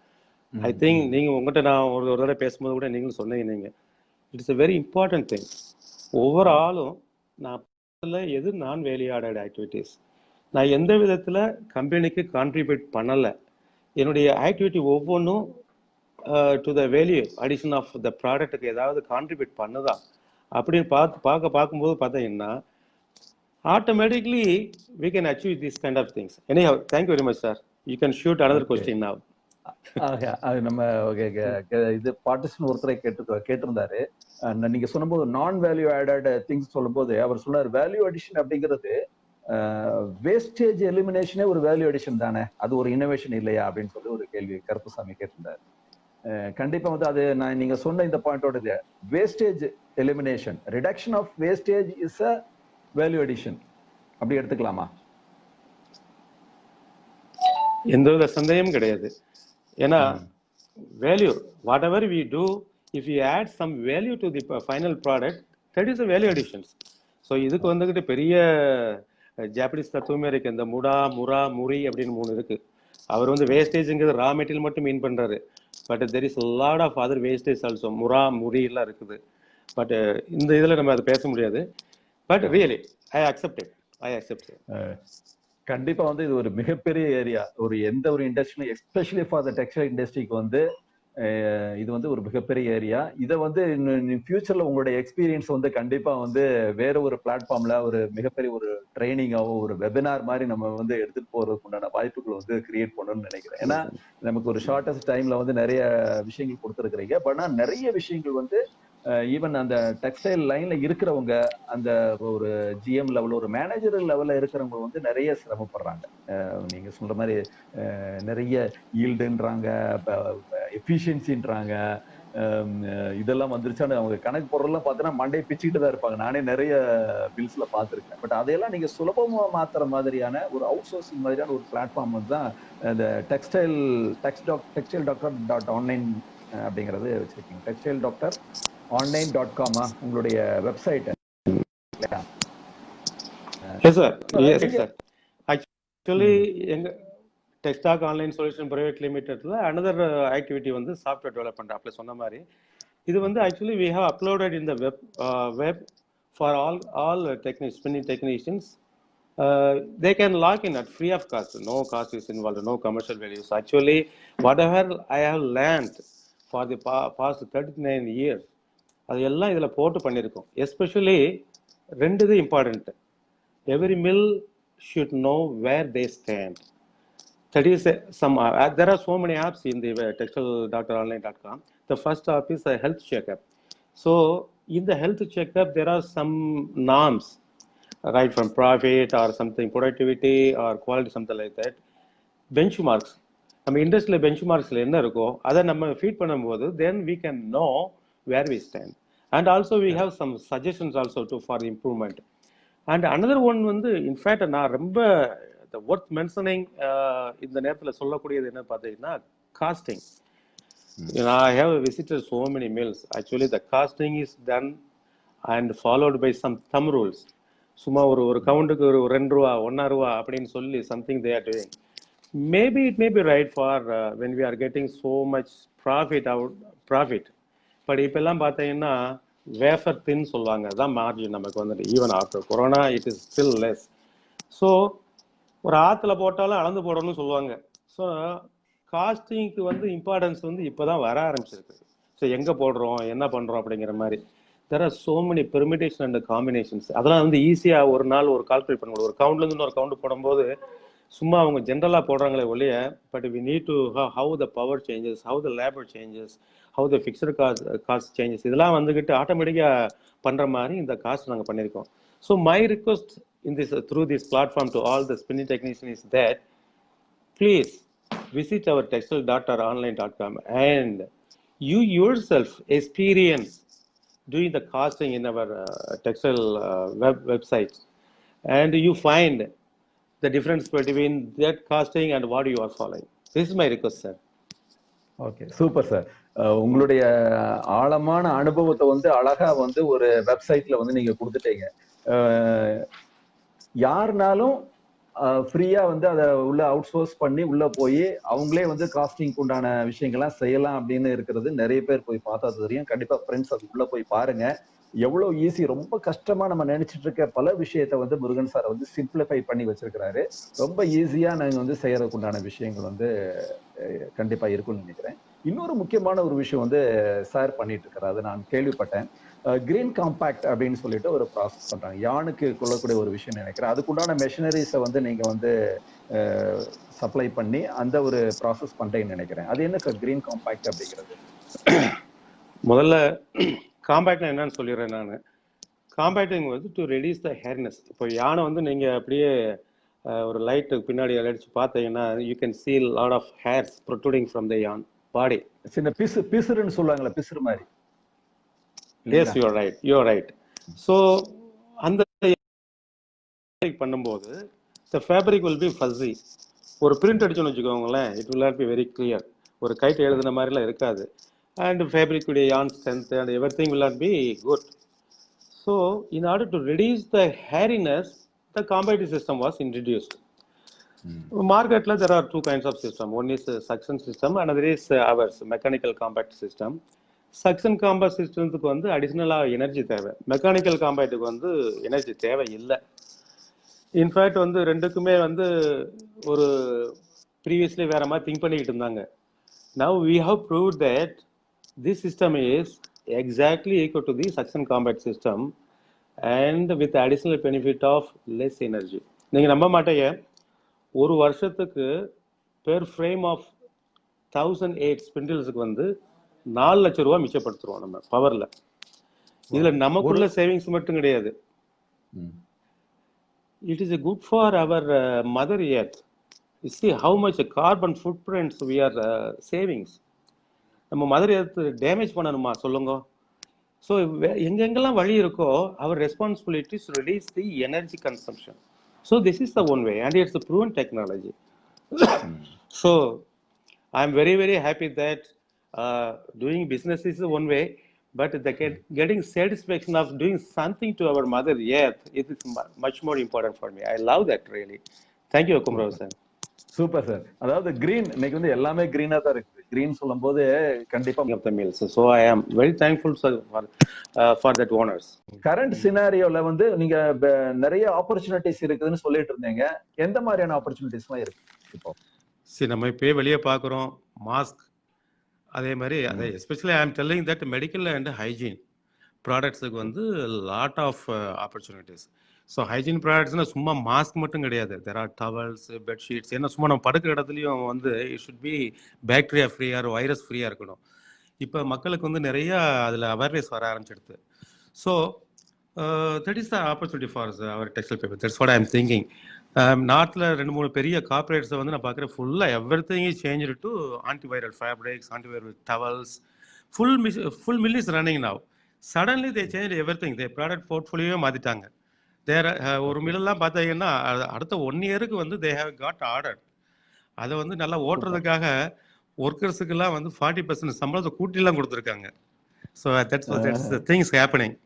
ஐ திங்க் நீங்க உங்கள்கிட்ட நான் ஒரு தடவை பேசும்போது கூட நீங்களும் சொன்னீங்க, it's a very important thing. ஒவ்வொரு ஆளும் நான் எது நான் வேல்யூ ஆடட் ஆக்டிவிட்டீஸ், நான் எந்த விதத்துல கம்பெனிக்கு கான்ட்ரிபியூட் பண்ணலை, என்னுடைய ஆக்டிவிட்டி ஒவ்வொன்றும் to the value addition of the ப்ராடக்ட்டுக்கு ஏதாவது கான்ட்ரிபியூட் பண்ணுதா அப்படின்னு பார்க்கும்போது பார்த்தீங்கன்னா automatically we can achieve these kind of things. Anyhow, thank you very much sir. You can shoot another question now. நம்ம இது பார்ட்டிசிபன் ஒருத்தரை கேட்டிருந்தாரு. நீங்க சொல்லும்போது நான் வேல்யூ ஆடட் திங்ஸ் சொல்லும்போது அவர் சொன்னார் வேல்யூ அடிஷன் அப்படிங்கிறது வேஸ்டேஜ் எலிமினேஷனே ஒரு வேல்யூ அடிஷன் தானே, அது ஒரு இன்னோவேஷன் இல்லையா அப்படின்னு சொல்லி ஒரு கேள்வி கருப்புசாமி கேட்டிருந்தாரு. கண்டிப்பா வந்து அது நான் நீங்க சொன்ன இந்த பாயிண்டோட wastage elimination, reduction of wastage is a value addition அப்படி எடுத்துக்கலாமா? எந்த வித சந்தேகமும் கிடையாது. ஏன்னா value whatever we do, if you add some value to the final product, that is a value additions. So இதுக்கு வந்துகிட்டு பெரிய ஜாப்பனீஸ் தத்துவமே இருக்கு. இந்த முரி அப்படின்னு 3 இருக்கு. அவர் வந்து வேஸ்டேஜ்ங்கிறது ரா மெட்டீரியல் மட்டும் மீன் பண்றாரு. But there is lot of other wastage also. முரி எல்லாம் இருக்குது. பட் இந்த இதுல நம்ம அதை பேச முடியாது. But really I accept. கண்டிப்பா வந்து இது ஒரு மிகப்பெரிய ஏரியா. எந்த ஒரு industry, especially for the textile இண்டஸ்ட்ரிக்கு வந்து இது வந்து ஒரு மிகப்பெரிய ஏரியா. இதை வந்து ஃபியூச்சர்ல உங்களுடைய எக்ஸ்பீரியன்ஸ் வந்து கண்டிப்பா வந்து வேற ஒரு பிளாட்ஃபார்ம்ல ஒரு மிகப்பெரிய ஒரு ட்ரைனிங்காவோ ஒரு வெபினார் மாதிரி நம்ம வந்து எடுத்துட்டு போறதுக்கு உண்டான வாய்ப்புகள் வந்து கிரியேட் பண்ணணும்னு நினைக்கிறேன். ஏன்னா நமக்கு ஒரு ஷார்டஸ்ட் டைம்ல வந்து நிறைய விஷயங்கள் கொடுத்துருக்கிறீங்க. பட் ஆனால் நிறைய விஷயங்கள் வந்து ஈவன் அந்த டெக்ஸ்டைல் லைன்ல இருக்கிறவங்க, அந்த ஒரு ஜிஎம் லெவல் ஒரு மேனேஜர் லெவல்ல இருக்கிறவங்க வந்து நிறைய சிரமப்படுறாங்க. நீங்க சொல்ற மாதிரி நிறைய ஈல்டுன்றாங்க, எஃபிஷியன்சின்றாங்க, இதெல்லாம் வந்துருச்சான்னு அவங்க கணக்கு போடுறதெல்லாம் பார்த்தீங்கன்னா மண்டையை பிச்சுக்கிட்டு தான் இருப்பாங்க. நானே நிறைய பில்ஸ்ல பார்த்துருக்கேன். பட் அதையெல்லாம் நீங்க சுலபமா மாத்துற மாதிரியான ஒரு அவுட் சோர்சிங் மாதிரியான ஒரு பிளாட்ஃபார்ம் வந்து தான் இந்த டெக்ஸ்டைல் டாக்டர் டாட் ஆன்லைன் அப்படிங்கறது வச்சிருக்கீங்க. டெக்ஸ்டைல் டாக்டர் online.com உங்களுடைய website. Yes sir. Yes sir. Actually எங்க டெக்ஸ்டாக் ஆன்லைன் சொல்யூஷன் பிரைவேட் லிமிடெட்ல another activity வந்து சாஃப்ட்வேர் டெவலப்மெண்ட் அப்படி சொன்ன மாதிரி இது வந்து actually we have uploaded in the web for all spinning technicians. They can log in at free of cost. No cost is involved, no commercial values. Actually whatever I have learned for the past 39 years அது எல்லாம் இதுல போட்டு பண்ணியிருக்கோம். Especially ரெண்டு இது important. Every mill should know where they stand. That is some. There are so many apps in the textiledoctoronline.com. The first app is a health checkup. So in the health checkup, there are some norms, right from profit or something, productivity or quality, something like that. Benchmarks. நம்ம இண்டஸ்ட்ரியில் பெஞ்ச்மார்க்ஸில் என்ன இருக்கோ அதை நம்ம feet பண்ணும்போது then we can know where we stand. And also we have some suggestions also for improvement. And another one வந்து in fact நான் ரொம்ப ஒர்த் மென்ஷனிங் இந்த நேரத்தில் சொல்லக்கூடியது என்ன பார்த்தீங்கன்னா costing. I have visited so many mills. Actually the costing is done and followed by some thumb rules. சும்மா ஒரு கவுண்டுக்கு ஒரு ₹2 ₹1 அப்படின்னு சொல்லி something they are doing. Maybe it may be right for when we are getting so much profit. But இப்பெல்லாம் பார்த்தீங்கன்னா wafer தின் சொல்லுவாங்க, அதான் margin நமக்கு வந்துட்டு. Even after corona it is still less. So ஒரு ஆற்றுல போட்டாலும் அளந்து போடணும்னு சொல்லுவாங்க. ஸோ காஸ்டிங்க்கு வந்து இம்பார்ட்டன்ஸ் வந்து இப்போ தான் வர ஆரம்பிச்சிருக்கு. ஸோ எங்கே போடுறோம் என்ன பண்ணுறோம் அப்படிங்கிற மாதிரி there are so many permutation and combinations. அதெல்லாம் வந்து ஈஸியாக ஒரு நாள் ஒரு கால்குலேட் பண்ண முடியும். ஒரு கவுண்ட்லேருந்து இன்னொரு கவுண்ட் போடும்போது சும்மா அவங்க ஜென்ரலாக போடுறாங்களே ஒழிய, but we need to how the power changes, how the labour changes, how the fixed cost changes, இதெல்லாம் வந்துக்கிட்டு ஆட்டோமேட்டிக்காக பண்ணுற மாதிரி இந்த காஸ்ட் நாங்கள் பண்ணியிருக்கோம். So my request in this through this platform to all the spinning technicians is that please visit our textiledoctoronline.com and you yourself experience doing the costing in our textile website, and you find the difference between that costing and what you are following. This is my request, sir. Okay, super sir. உங்களுடைய ஆழமான அனுபவத்தை வந்து அழகா வந்து ஒரு வெப்சைட்ல வந்து நீங்க கொடுத்துட்டீங்க. யாருனாலும் ஃப்ரீயா வந்து அதை உள்ள அவுட் சோர்ஸ் பண்ணி உள்ள போய் அவங்களே வந்து காஸ்டிங் உண்டான விஷயங்கள்லாம் செய்யலாம் அப்படின்னு இருக்கிறது நிறைய பேர் போய் பார்த்தா தெரியும். கண்டிப்பா ஃப்ரெண்ட்ஸ் அது உள்ள போய் பாருங்க. எவ்வளவு ஈஸி, ரொம்ப கஷ்டமா நம்ம நினைச்சிட்டு இருக்க பல விஷயத்த வந்து முருகன் சார் வந்து சிம்பிளிஃபை பண்ணி வச்சிருக்கிறாரு. ரொம்ப ஈஸியா நாங்க வந்து செய்யறதுக்கு உண்டான விஷயங்கள் வந்து கண்டிப்பா இருக்கும்னு நினைக்கிறேன். இன்னொரு முக்கியமான ஒரு விஷயம் வந்து சார் பண்ணிட்டு இருக்கிறாரு, நான் கேள்விப்பட்டேன். கிரீன் காம்பாக்ட் அப்படின்னு சொல்லிட்டு ஒரு ப்ராசஸ் பண்றாங்க. யானுக்கு கொள்ளக்கூடிய ஒரு விஷயம் நினைக்கிறேன். அதுக்குண்டான மெஷினரிஸை வந்து நீங்க வந்து சப்ளை பண்ணி அந்த ஒரு ப்ராசஸ் பண்றீங்கன்னு நினைக்கிறேன். அது என்ன சார் கிரீன் காம்பாக்ட் அப்படிங்கிறது? முதல்ல காம்பேக்ட்னா என்னன்னு சொல்லிடுறேன் நான். காம்பேக்டிங் வந்து டு ரெடியூஸ் த ஹேர்னஸ். இப்போ யானை வந்து நீங்கள் அப்படியே ஒரு லைட்டுக்கு பின்னாடி அடிச்சு பார்த்தீங்கன்னா you can see lot of hairs protruding from the yarn body. சின்ன பிசுறுன்னு சொல்லுவாங்களா, பிசுறு மாதிரி. Yes, you are right. So அந்த பண்ணும்போது the fabric will be fuzzy. ஒரு பிரிண்ட் அடிச்சோன்னு வச்சுக்கோங்களேன், it will not be very clear. ஒரு கைட்டு எழுதுன மாதிரிலாம் இருக்காது. And fabric உடைய yarn strength and everything will not be good. So in order to reduce the hairiness, the compacting system was introduced. Marketல there are two kinds of system. One is suction system, another is ours mechanical compact system. Suction compact சிஸ்டத்துக்கு வந்து அடிஷ்னலாக energy தேவை, mechanical காம்பேக்டுக்கு வந்து energy தேவை இல்லை. In fact வந்து ரெண்டுக்குமே வந்து ஒரு ப்ரீவியஸ்லி வேற மாதிரி திங்க் பண்ணிக்கிட்டு இருந்தாங்க. Now we have proved that this system is exactly equal to the suction combat system and with additional benefit of less energy. நீங்க நம்ப மாட்டீங்க, ஒரு வருஷத்துக்கு பெர் ஃப்ரேம் ஆஃப் 1008 ஸ்பிண்டில்ஸுக்கு வந்து 4 லட்சம் ரூபாய் மிச்சப்படுத்துறோம் நம்ம பவர்ல. இதுல நமக்குள்ள சேவிங்ஸ் மட்டும் கிடையாது. It is a good for our mother earth. You see how much carbon footprints we are savings. நம்ம மதர் எர்த் டேமேஜ் பண்ணணுமா சொல்லுங்க? ஸோ எங்கெங்கெல்லாம் வழி இருக்கோ our responsibility is to reduce the energy consumption. So this is the one way and it's a proven technology. So I'm very, very happy that doing business is one way, but the getting satisfaction of doing something to our mother earth it is much more important for me. I love that really. Thank you, Kumrav sir. Super sir. அதாவது green இன்னைக்கு வந்து எல்லாமே கிரீனா தான் இருக்கு. Green சொல்லும்போது கண்டிப்பா of the meals. So I am very thankful sir for that honors. Current சினாரியோல வந்து நீங்க நிறைய ஆப்பர்ச்சுனிட்டிஸ் இருக்குதுன்னு சொல்லிட்டு இருந்தீங்க. எந்த மாதிரியான ஆப்பர்ச்சுனிட்டிஸ்லாம் இருக்கு இப்போ? சரி, நம்ம இப்போ வெளியே பார்க்குறோம் மாஸ்க், அதே மாதிரி அதை especially I am telling that medical and hygiene ப்ராடக்ட்ஸுக்கு வந்து lot of opportunities. So hygiene ப்ராடக்ட்ஸ்னால் சும்மா மாஸ்க் மட்டும் கிடையாது, தெர் ஆர் டவல்ஸ், பெட்ஷீட்ஸ். ஏன்னா சும்மா நம்ம படுக்கிற இடத்துலையும் வந்து இட் ஷுட் பி பாக்டீரியா ஃப்ரீயாக வைரஸ் ஃப்ரீயாக இருக்கணும். இப்போ மக்களுக்கு வந்து நிறையா அதில் அவேர்னஸ் வர ஆரம்பிச்சிடுது. So that is the opportunity for our textile paper. That's what I am thinking. நார்த்தில் 2-3 பெரிய கார்பரேட்ஸை வந்து நான் பார்க்குறேன் ஃபுல்லாக everything is change to antiviral fabrics, antiviral towels, full mill is running now. Suddenly they change everything, they product போர்ட்ஃபோலியோவே மாற்றிட்டாங்க. Their ஒரு மில்லெல்லாம் பார்த்தீங்கன்னா அடுத்த 1 இயருக்கு வந்து தே ஹேவ் காட் ஆர்டர். அதை வந்து நல்லா ஓட்டுறதுக்காக ஒர்க்கர்ஸுக்கெல்லாம் வந்து 40% சம்பளத்தை கூட்டிலாம் கொடுத்துருக்காங்க. So that's the things happening.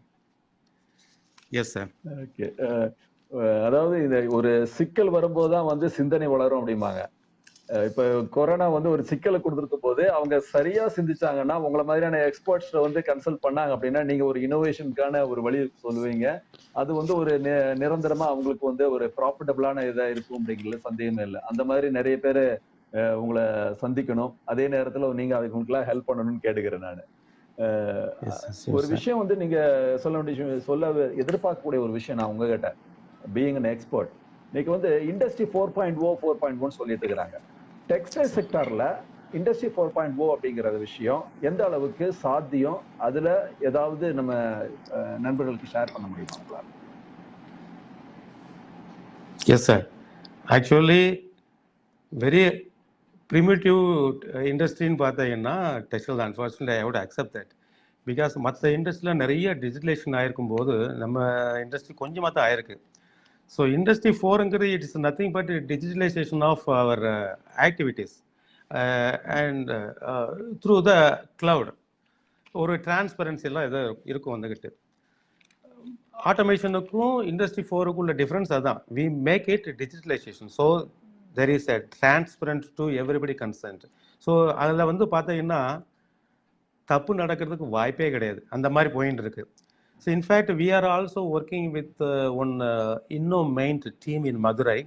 Yes sir. Okay. அதாவது இந்த ஒரு சிக்கல் வரும்போது தான் வந்து சிந்தனை வளரும் அப்படிம்பாங்க. இப்ப கொரோனா வந்து ஒரு சிக்கலை கொடுத்துருக்கும் போது அவங்க சரியா சிந்திச்சாங்கன்னா, உங்களை மாதிரியான எக்ஸ்பர்ட்ஸ் வந்து கன்சல்ட் பண்ணாங்க அப்படின்னா நீங்க ஒரு இனோவேஷனுக்கான ஒரு வழி சொல்லுவீங்க. அது வந்து ஒரு நிரந்தரமா அவங்களுக்கு வந்து ஒரு ப்ராஃபிட்டபிளான இதா இருக்கும் அப்படிங்கிறதுல சந்தேகமே இல்லை. அந்த மாதிரி நிறைய பேர் உங்களை சந்திக்கணும், அதே நேரத்துல நீங்க அவங்களுக்குலாம் ஹெல்ப் பண்ணணும்னு கேட்டுக்கிறேன் நான். ஒரு விஷயம் வந்து நீங்க சொல்ல எதிர்பார்க்கக்கூடிய ஒரு விஷயம் நான் உங்ககிட்ட, பீயிங் அன் எக்ஸ்பர்ட், இன்னைக்கு வந்து இண்டஸ்ட்ரி 4.0 4.1 சொல்லிட்டு இருக்கிறாங்க. டெக்ஸ்டைல் செக்டார்ல இண்டஸ்ட்ரி 4.0 அப்படிங்கிற விஷயம் எந்த அளவுக்கு சாத்தியம், அதுல ஏதாவது நம்ம நண்பர்களுக்கு ஷேர் பண்ண முடியுமா? Yes sir. Actually very primitive இண்டஸ்ட்ரின்னு பார்த்தீங்கன்னா textile. Unfortunately I would accept that. Because மற்ற இண்டஸ்ட்ரியில் நிறைய டிஜிட்டலைசேஷன் ஆயிருக்கும் போது நம்ம இண்டஸ்ட்ரி கொஞ்சமாக தான் ஆயிருக்கு. ஸோ இண்டஸ்ட்ரி 4ங்கிறது it is nothing but digitalisation of our activities and through the cloud. ஒரு டிரான்ஸ்பரன்சி எல்லாம் எதோ இருக்கும் வந்துக்கிட்டு. ஆட்டோமேஷனுக்கும் இண்டஸ்ட்ரி 4க்கும் உள்ள டிஃப்ரென்ஸ் அதான், we make it digitalisation. So there is a transparent to everybody concerned. So அதில் வந்து பார்த்தீங்கன்னா தப்பு நடக்கிறதுக்கு வாய்ப்பே கிடையாது, அந்த மாதிரி போயின்னு இருக்கு. So in fact, we are also working with one InnoMaint team in Madurai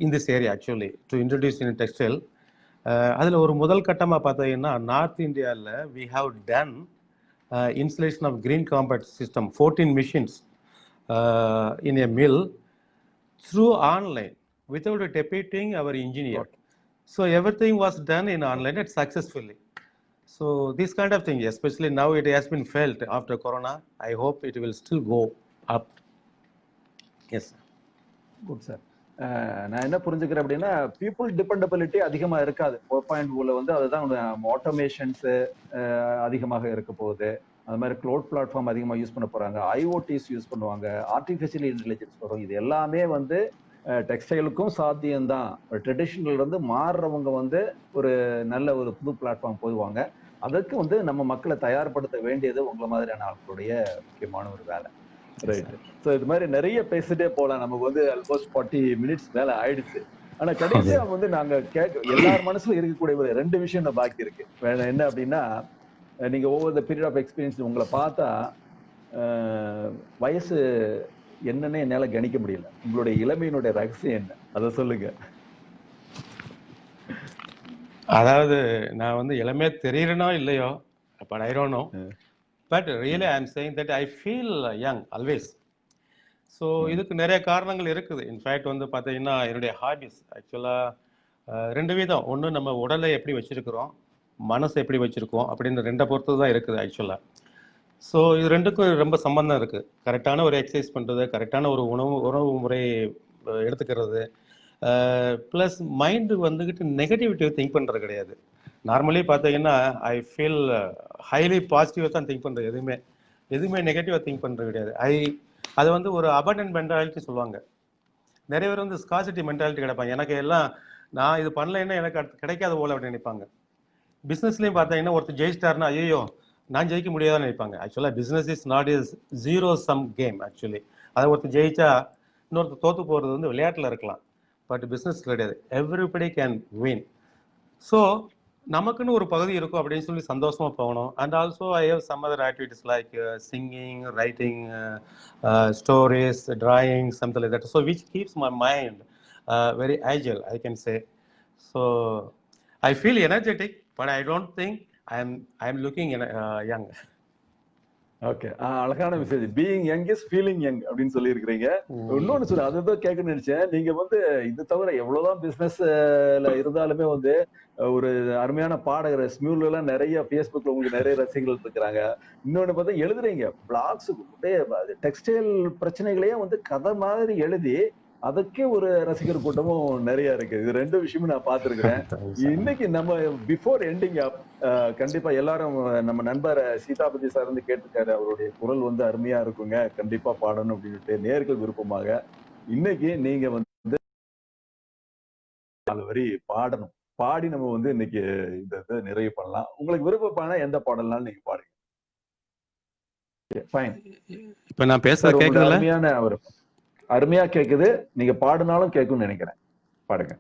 in this area actually to introduce in textile. அதில் ஒரு முதல் கட்டமாக பார்த்தீங்கன்னா நார்த் இந்தியாவில் we have done installation of green combat system 14 machines in a mill through online without deputing our engineer. So everything was done in online and successfully. So this kind of thing, especially now it has been felt after Corona. I hope it will still go up. Yes. Good sir. நான் என்ன புரிஞ்சுக்கிறேன் அப்படின்னா, people dependability அதிகமா இருக்காது 4.0ல வந்து. அதுதான் automations அதிகமாக இருக்க போகுது. அது மாதிரி க்ளவுட் பிளாட்ஃபார்ம் அதிகமாக யூஸ் பண்ண போறாங்க, ஐஓடிஸ் யூஸ் பண்ணுவாங்க, ஆர்டிஃபிஷியல் இன்டெலிஜென்ஸ் வரும். இது எல்லாமே வந்து டெக்ஸ்டைலுக்கும் சாத்தியம்தான். ட்ரெடிஷனல் வந்து மாறுறவங்க வந்து ஒரு நல்ல ஒரு புது பிளாட்ஃபார்ம் போடுவாங்க. அதற்கு வந்து நம்ம மக்களை தயார்படுத்த வேண்டியது உங்களை மாதிரியான ஆட்களுடைய முக்கியமான ஒரு வேலை. ரைட். ஸோ இது மாதிரி நிறைய பேசிட்டே போகலாம். நமக்கு வந்து ஆல்மோஸ்ட் 40 மினிட்ஸ் மேல ஆயிடுச்சு. ஆனா கடைசியா வந்து நாங்க எல்லார் மனசுல இருக்கக்கூடிய ஒரு 2 விஷயம் தான் பாக்கி இருக்கு. என்ன அப்படின்னா, நீங்க over the period of experience உங்களை பார்த்தா வயசு என்னன்னு என்னால கணிக்க முடியல. உங்களுடைய இளமையினுடைய ரகசியம் என்ன, அதை சொல்லுங்க. அதாவது நான் வந்து இளமையா தெரியறனோ இல்லையோ, but I don't know. But really I am saying that I feel young always. So இதுக்கு நிறைய காரணங்கள் இருக்குது. இன்ஃபேக்ட் வந்து பார்த்தீங்கன்னா, என்னுடைய ஹாபிஸ் ஆக்சுவலாக 2 விதம். ஒன்று நம்ம உடலை எப்படி வச்சிருக்கிறோம், மனசை எப்படி வச்சிருக்கோம் அப்படின்னு 2 பொறுத்து தான் இருக்குது ஆக்சுவலாக. ஸோ இது 2க்கும் ரொம்ப சம்பந்தம் இருக்குது. கரெக்டான ஒரு எக்ஸசைஸ் பண்ணுறது, கரெக்டான ஒரு உணவு முறை எடுத்துக்கிறது, ப்ளஸ் மைண்டு வந்துக்கிட்டு நெகட்டிவிட்டியை திங்க் பண்ணுறது கிடையாது. நார்மலி பார்த்தீங்கன்னா ஐ ஃபீல் ஹைலி பாசிட்டிவாக தான் திங்க் பண்ணுறது. எதுவுமே நெகட்டிவாக திங்க் பண்ணுறது கிடையாது. அது வந்து ஒரு அபண்டன்ட் மென்டாலிட்டி சொல்லுவாங்க. நிறைய பேர் வந்து ஸ்காசிட்டி மென்டாலிட்டி கிடைப்பாங்க. எனக்கு எல்லாம் நான் இது பண்ணலைன்னா எனக்கு அடுத்து கிடைக்காத போல அப்படின்னு நினைப்பாங்க. பிஸ்னஸ்லையும் பார்த்தீங்கன்னா ஒருத்தர் ஜெயிச்சிட்டாருன்னா ஐயோ நான் ஜெயிக்க முடியாதான்னு நினைப்பாங்க. ஆக்சுவலாக business is not is zero sum game. Actually அதை ஒருத்தர் ஜெயிச்சா இன்னொருத்தர் தோற்று போகிறது வந்து விளையாட்டில் இருக்கலாம், பட் பிஸ்னஸ் கிடையாது. Everybody can win. ஸோ நமக்குன்னு ஒரு பகுதி இருக்கும் அப்படின்னு சொல்லி சந்தோஷமாக போகணும். And also I have some other activities like singing, writing, stories, drawing, something like that. So which keeps my mind very agile, I can say. So I feel energetic, but I don't think I'm looking young. Okay, அழகான message. Being young is feeling young அப்படின்னு சொல்லி இருக்கிறீங்க. இன்னொன்னு சொல்ல அதுதான் கேட்கணும்னு நினைச்சேன். நீங்க வந்து இது தவிர எவ்வளவுதான் பிசினஸ்ல இருந்தாலுமே வந்து ஒரு அருமையான பாடகர். ஸ்மியூல எல்லாம் நிறைய பேஸ்புக்ல உங்களுக்கு நிறைய ரசிகர்கள் இருக்கிறாங்க. இன்னொன்னு பார்த்தா எழுதுறீங்க பிளாக்ஸ், டெக்ஸ்டைல் பிரச்சனைகளையே வந்து கதை மாதிரி எழுதி அதுக்கே ஒரு ரசிகர் கூட்டமும் நிறைய இருக்கு. இது 2 விஷயமும் நான் பார்த்திருக்கிறேன். இன்னைக்கு நம்ம பிஃபோர் எண்டிங் அப் கண்டிப்பா எல்லாரும் நம்ம நண்பர் சீதாபதி சார் வந்து கேட்டிருக்காரு, அவருடைய குரல் வந்து அருமையா இருக்குங்க, கண்டிப்பா பாடணும் அப்படின்ட்டு நேர்கள் விருப்பமாக இன்னைக்கு நீங்க வந்து 4 வரி பாடணும். பாடி நம்ம வந்து இன்னைக்கு இந்த இதை நிறைவு பண்ணலாம். உங்களுக்கு விருப்பமான எந்த பாடல்னாலும் நீங்க பாடுங்க. ஃபைன். இப்போ நான் பேசுறது கேக்குதுல? அருமையான ஒரு அருமையா கேக்குது. நீங்க பாடினாலும் கேட்கும்னு நினைக்கிறேன். பாடுங்க.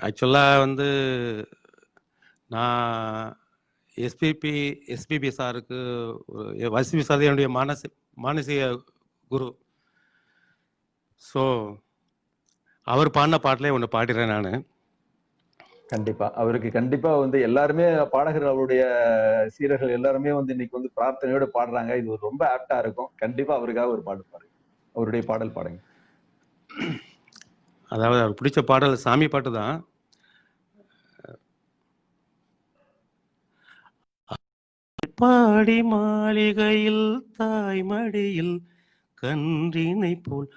ஆக்சுவலா வந்து நான் எஸ்பிபி சாருக்கு, எஸ்பிபி சார் என்னுடைய மானசீக குரு. ஸோ அவர் பாடின பாட்டிலே ஒன்று பாடிடுறேன் நான். கண்டிப்பா அவருக்கு கண்டிப்பா வந்து எல்லாருமே பாடகர், அவருடைய சீரர்கள் எல்லாருமே வந்து இன்னைக்கு வந்து பிரார்த்தனையோட பாடுறாங்க. இது ரொம்ப ஆப்டா இருக்கும். கண்டிப்பா அவருக்காக ஒரு பாடல் பாருங்க. அவருடைய பாடல் பாடுங்க. அதாவது அவர் பிடிச்ச பாடல் சாமி பாட்டு தான். பாடி மாளிகையில் தாய்மடியில் கன்றினை போல்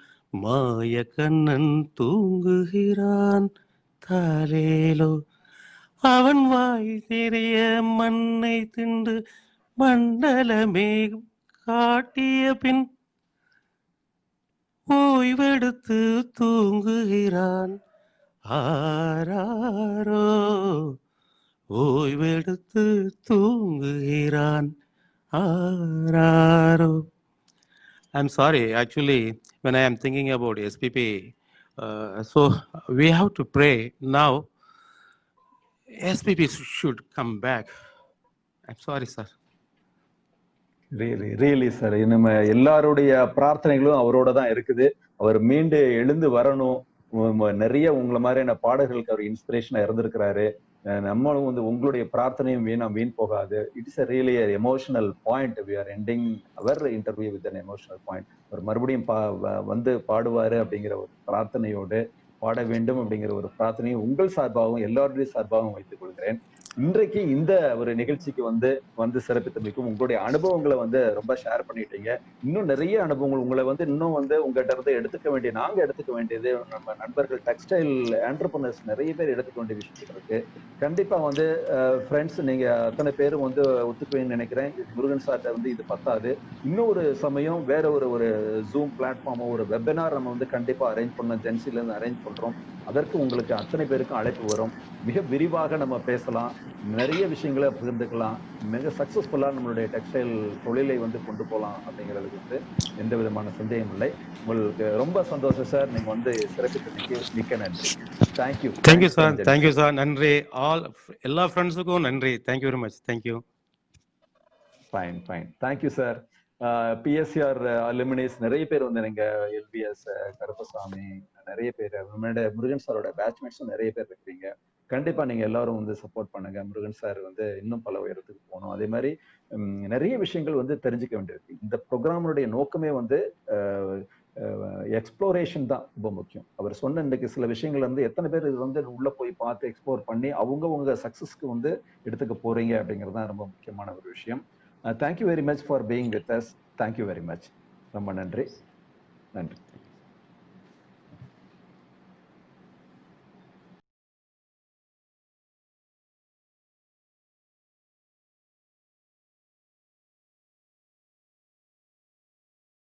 மாய கண்ணன் தூங்குகிறான் தாலேலோ. அவன் வாய் தெரிய மண்ணை தின்று மண்டலமே காட்டிய பின் ஓய்வெடுத்து தூங்குகிறான் ஆராரோ. ஓய்வெடுத்து தூங்குகிறான் ஆராரோ. I'm sorry, actually, when I am thinking about SPP, so we have to pray now. SPP should come back. I'm sorry, sir. Really sir, நம்ம எல்லாருடைய பிரார்த்தனைகளும் அவரோட தான் இருக்குது. அவர் மீண்டு எழுந்து வரணும். நிறைய உங்களை மாதிரியான பாடல்களுக்கு அவர் இன்ஸ்பிரேஷனா இருந்திருக்கிறாரு. நம்மளும் வந்து உங்களுடைய பிரார்த்தனையும் வீண் போகாது. It's a really emotional point. We are ending our interview with an emotional point. அவர் மறுபடியும் வந்து பாடுவாரு அப்படிங்கிற ஒரு பிரார்த்தனையோடு, பாட வேண்டும் அப்படிங்கிற ஒரு பிரார்த்தனையை உங்கள் சார்பாகவும் எல்லாருடைய சார்பாகவும் வைத்துக் கொள்கிறேன். இன்றைக்கு இந்த ஒரு நிகழ்ச்சிக்கு வந்து சிறப்பித்தமைக்கும் உங்களுடைய அனுபவங்களை வந்து ரொம்ப ஷேர் பண்ணிட்டீங்க. இன்னும் நிறைய அனுபவங்கள் உங்களை வந்து இன்னும் வந்து உங்கள்கிட்ட இருந்து நாங்க எடுத்துக்க வேண்டியது, நம்ம நண்பர்கள் டெக்ஸ்டைல் ஆண்டர்பிரனர்ஸ் நிறைய பேர் எடுத்துக்க வேண்டிய விஷயங்கள் இருக்கு. கண்டிப்பா வந்து ஃப்ரெண்ட்ஸ், நீங்க அத்தனை பேரும் வந்து ஒத்துக்குவேன்னு நினைக்கிறேன். முருகன் சார்ட்ட வந்து இது பத்தாது. இன்னும் ஒரு சமயம் வேற ஒரு ஜூம் பிளாட்ஃபார்மோ ஒரு வெபினார் நம்ம வந்து கண்டிப்பா அரேஞ்ச் பண்ண ஜென்சில இருந்து அரேஞ்ச் பண்றோம். அதற்கு உங்களுக்கு அத்தனை பேருக்கும் அழைப்பு வரும். மிக விரிவாக நம்ம பேசலாம், நிறைய விஷயங்களை பகிர்ந்துக்கலாம், மிக சக்சஸ்ஃபுல்லா நம்மளுடைய டெக்ஸ்டைல் தொழிலை வந்து கொண்டு போகலாம் அப்படிங்கிறதுக்கு வந்து எந்த விதமான சந்தேகம் இல்லை. உங்களுக்கு ரொம்ப சந்தோஷம் சார், நீங்க வந்து சிறப்பித்தமைக்கு மிக்க நன்றி. Thank you. Thank you sir. Thank you sir. நன்றி. எல்லா ஃப்ரெண்ட்ஸுக்கும் நன்றி. Thank you very much. Thank you. Fine. Thank you sir. PSCR alumnis நிறைய பேர் வந்து நீங்க எல்பிஎஸ் கருப்பசாமி நிறைய பேர், முருகன் சாரோட பேட்ச்மேட்ஸும் நிறைய பேர் இருக்கிறீங்க. கண்டிப்பா நீங்க எல்லாரும் வந்து சப்போர்ட் பண்ணுங்க. முருகன் சார் வந்து இன்னும் பல உயரத்துக்கு போணும். அதே மாரி நெறைய விஷயங்கள் வந்து தெரிஞ்சுக்க வேண்டியிருக்கு. இந்த ப்ரோகிராமுடைய நோக்கமே வந்து அ அ எக்ஸ்ப்ளோரேஷன் தான் ரொம்ப முக்கியம். அவர் சொன்ன இன்னைக்கு சில விஷயங்கள் வந்து எத்தன பேர் இது வந்து உள்ள போய் பார்த்து எக்ஸ்ப்ளோர் பண்ணி உங்க சக்சஸ்க்கு வந்து எடுத்துக்க போறீங்க அப்படிங்கிறது தான் ரொம்ப முக்கியமான ஒரு விஷயம். Thank you very much for being with us. Thank you very much. ரொம்ப நன்றி. நன்றி.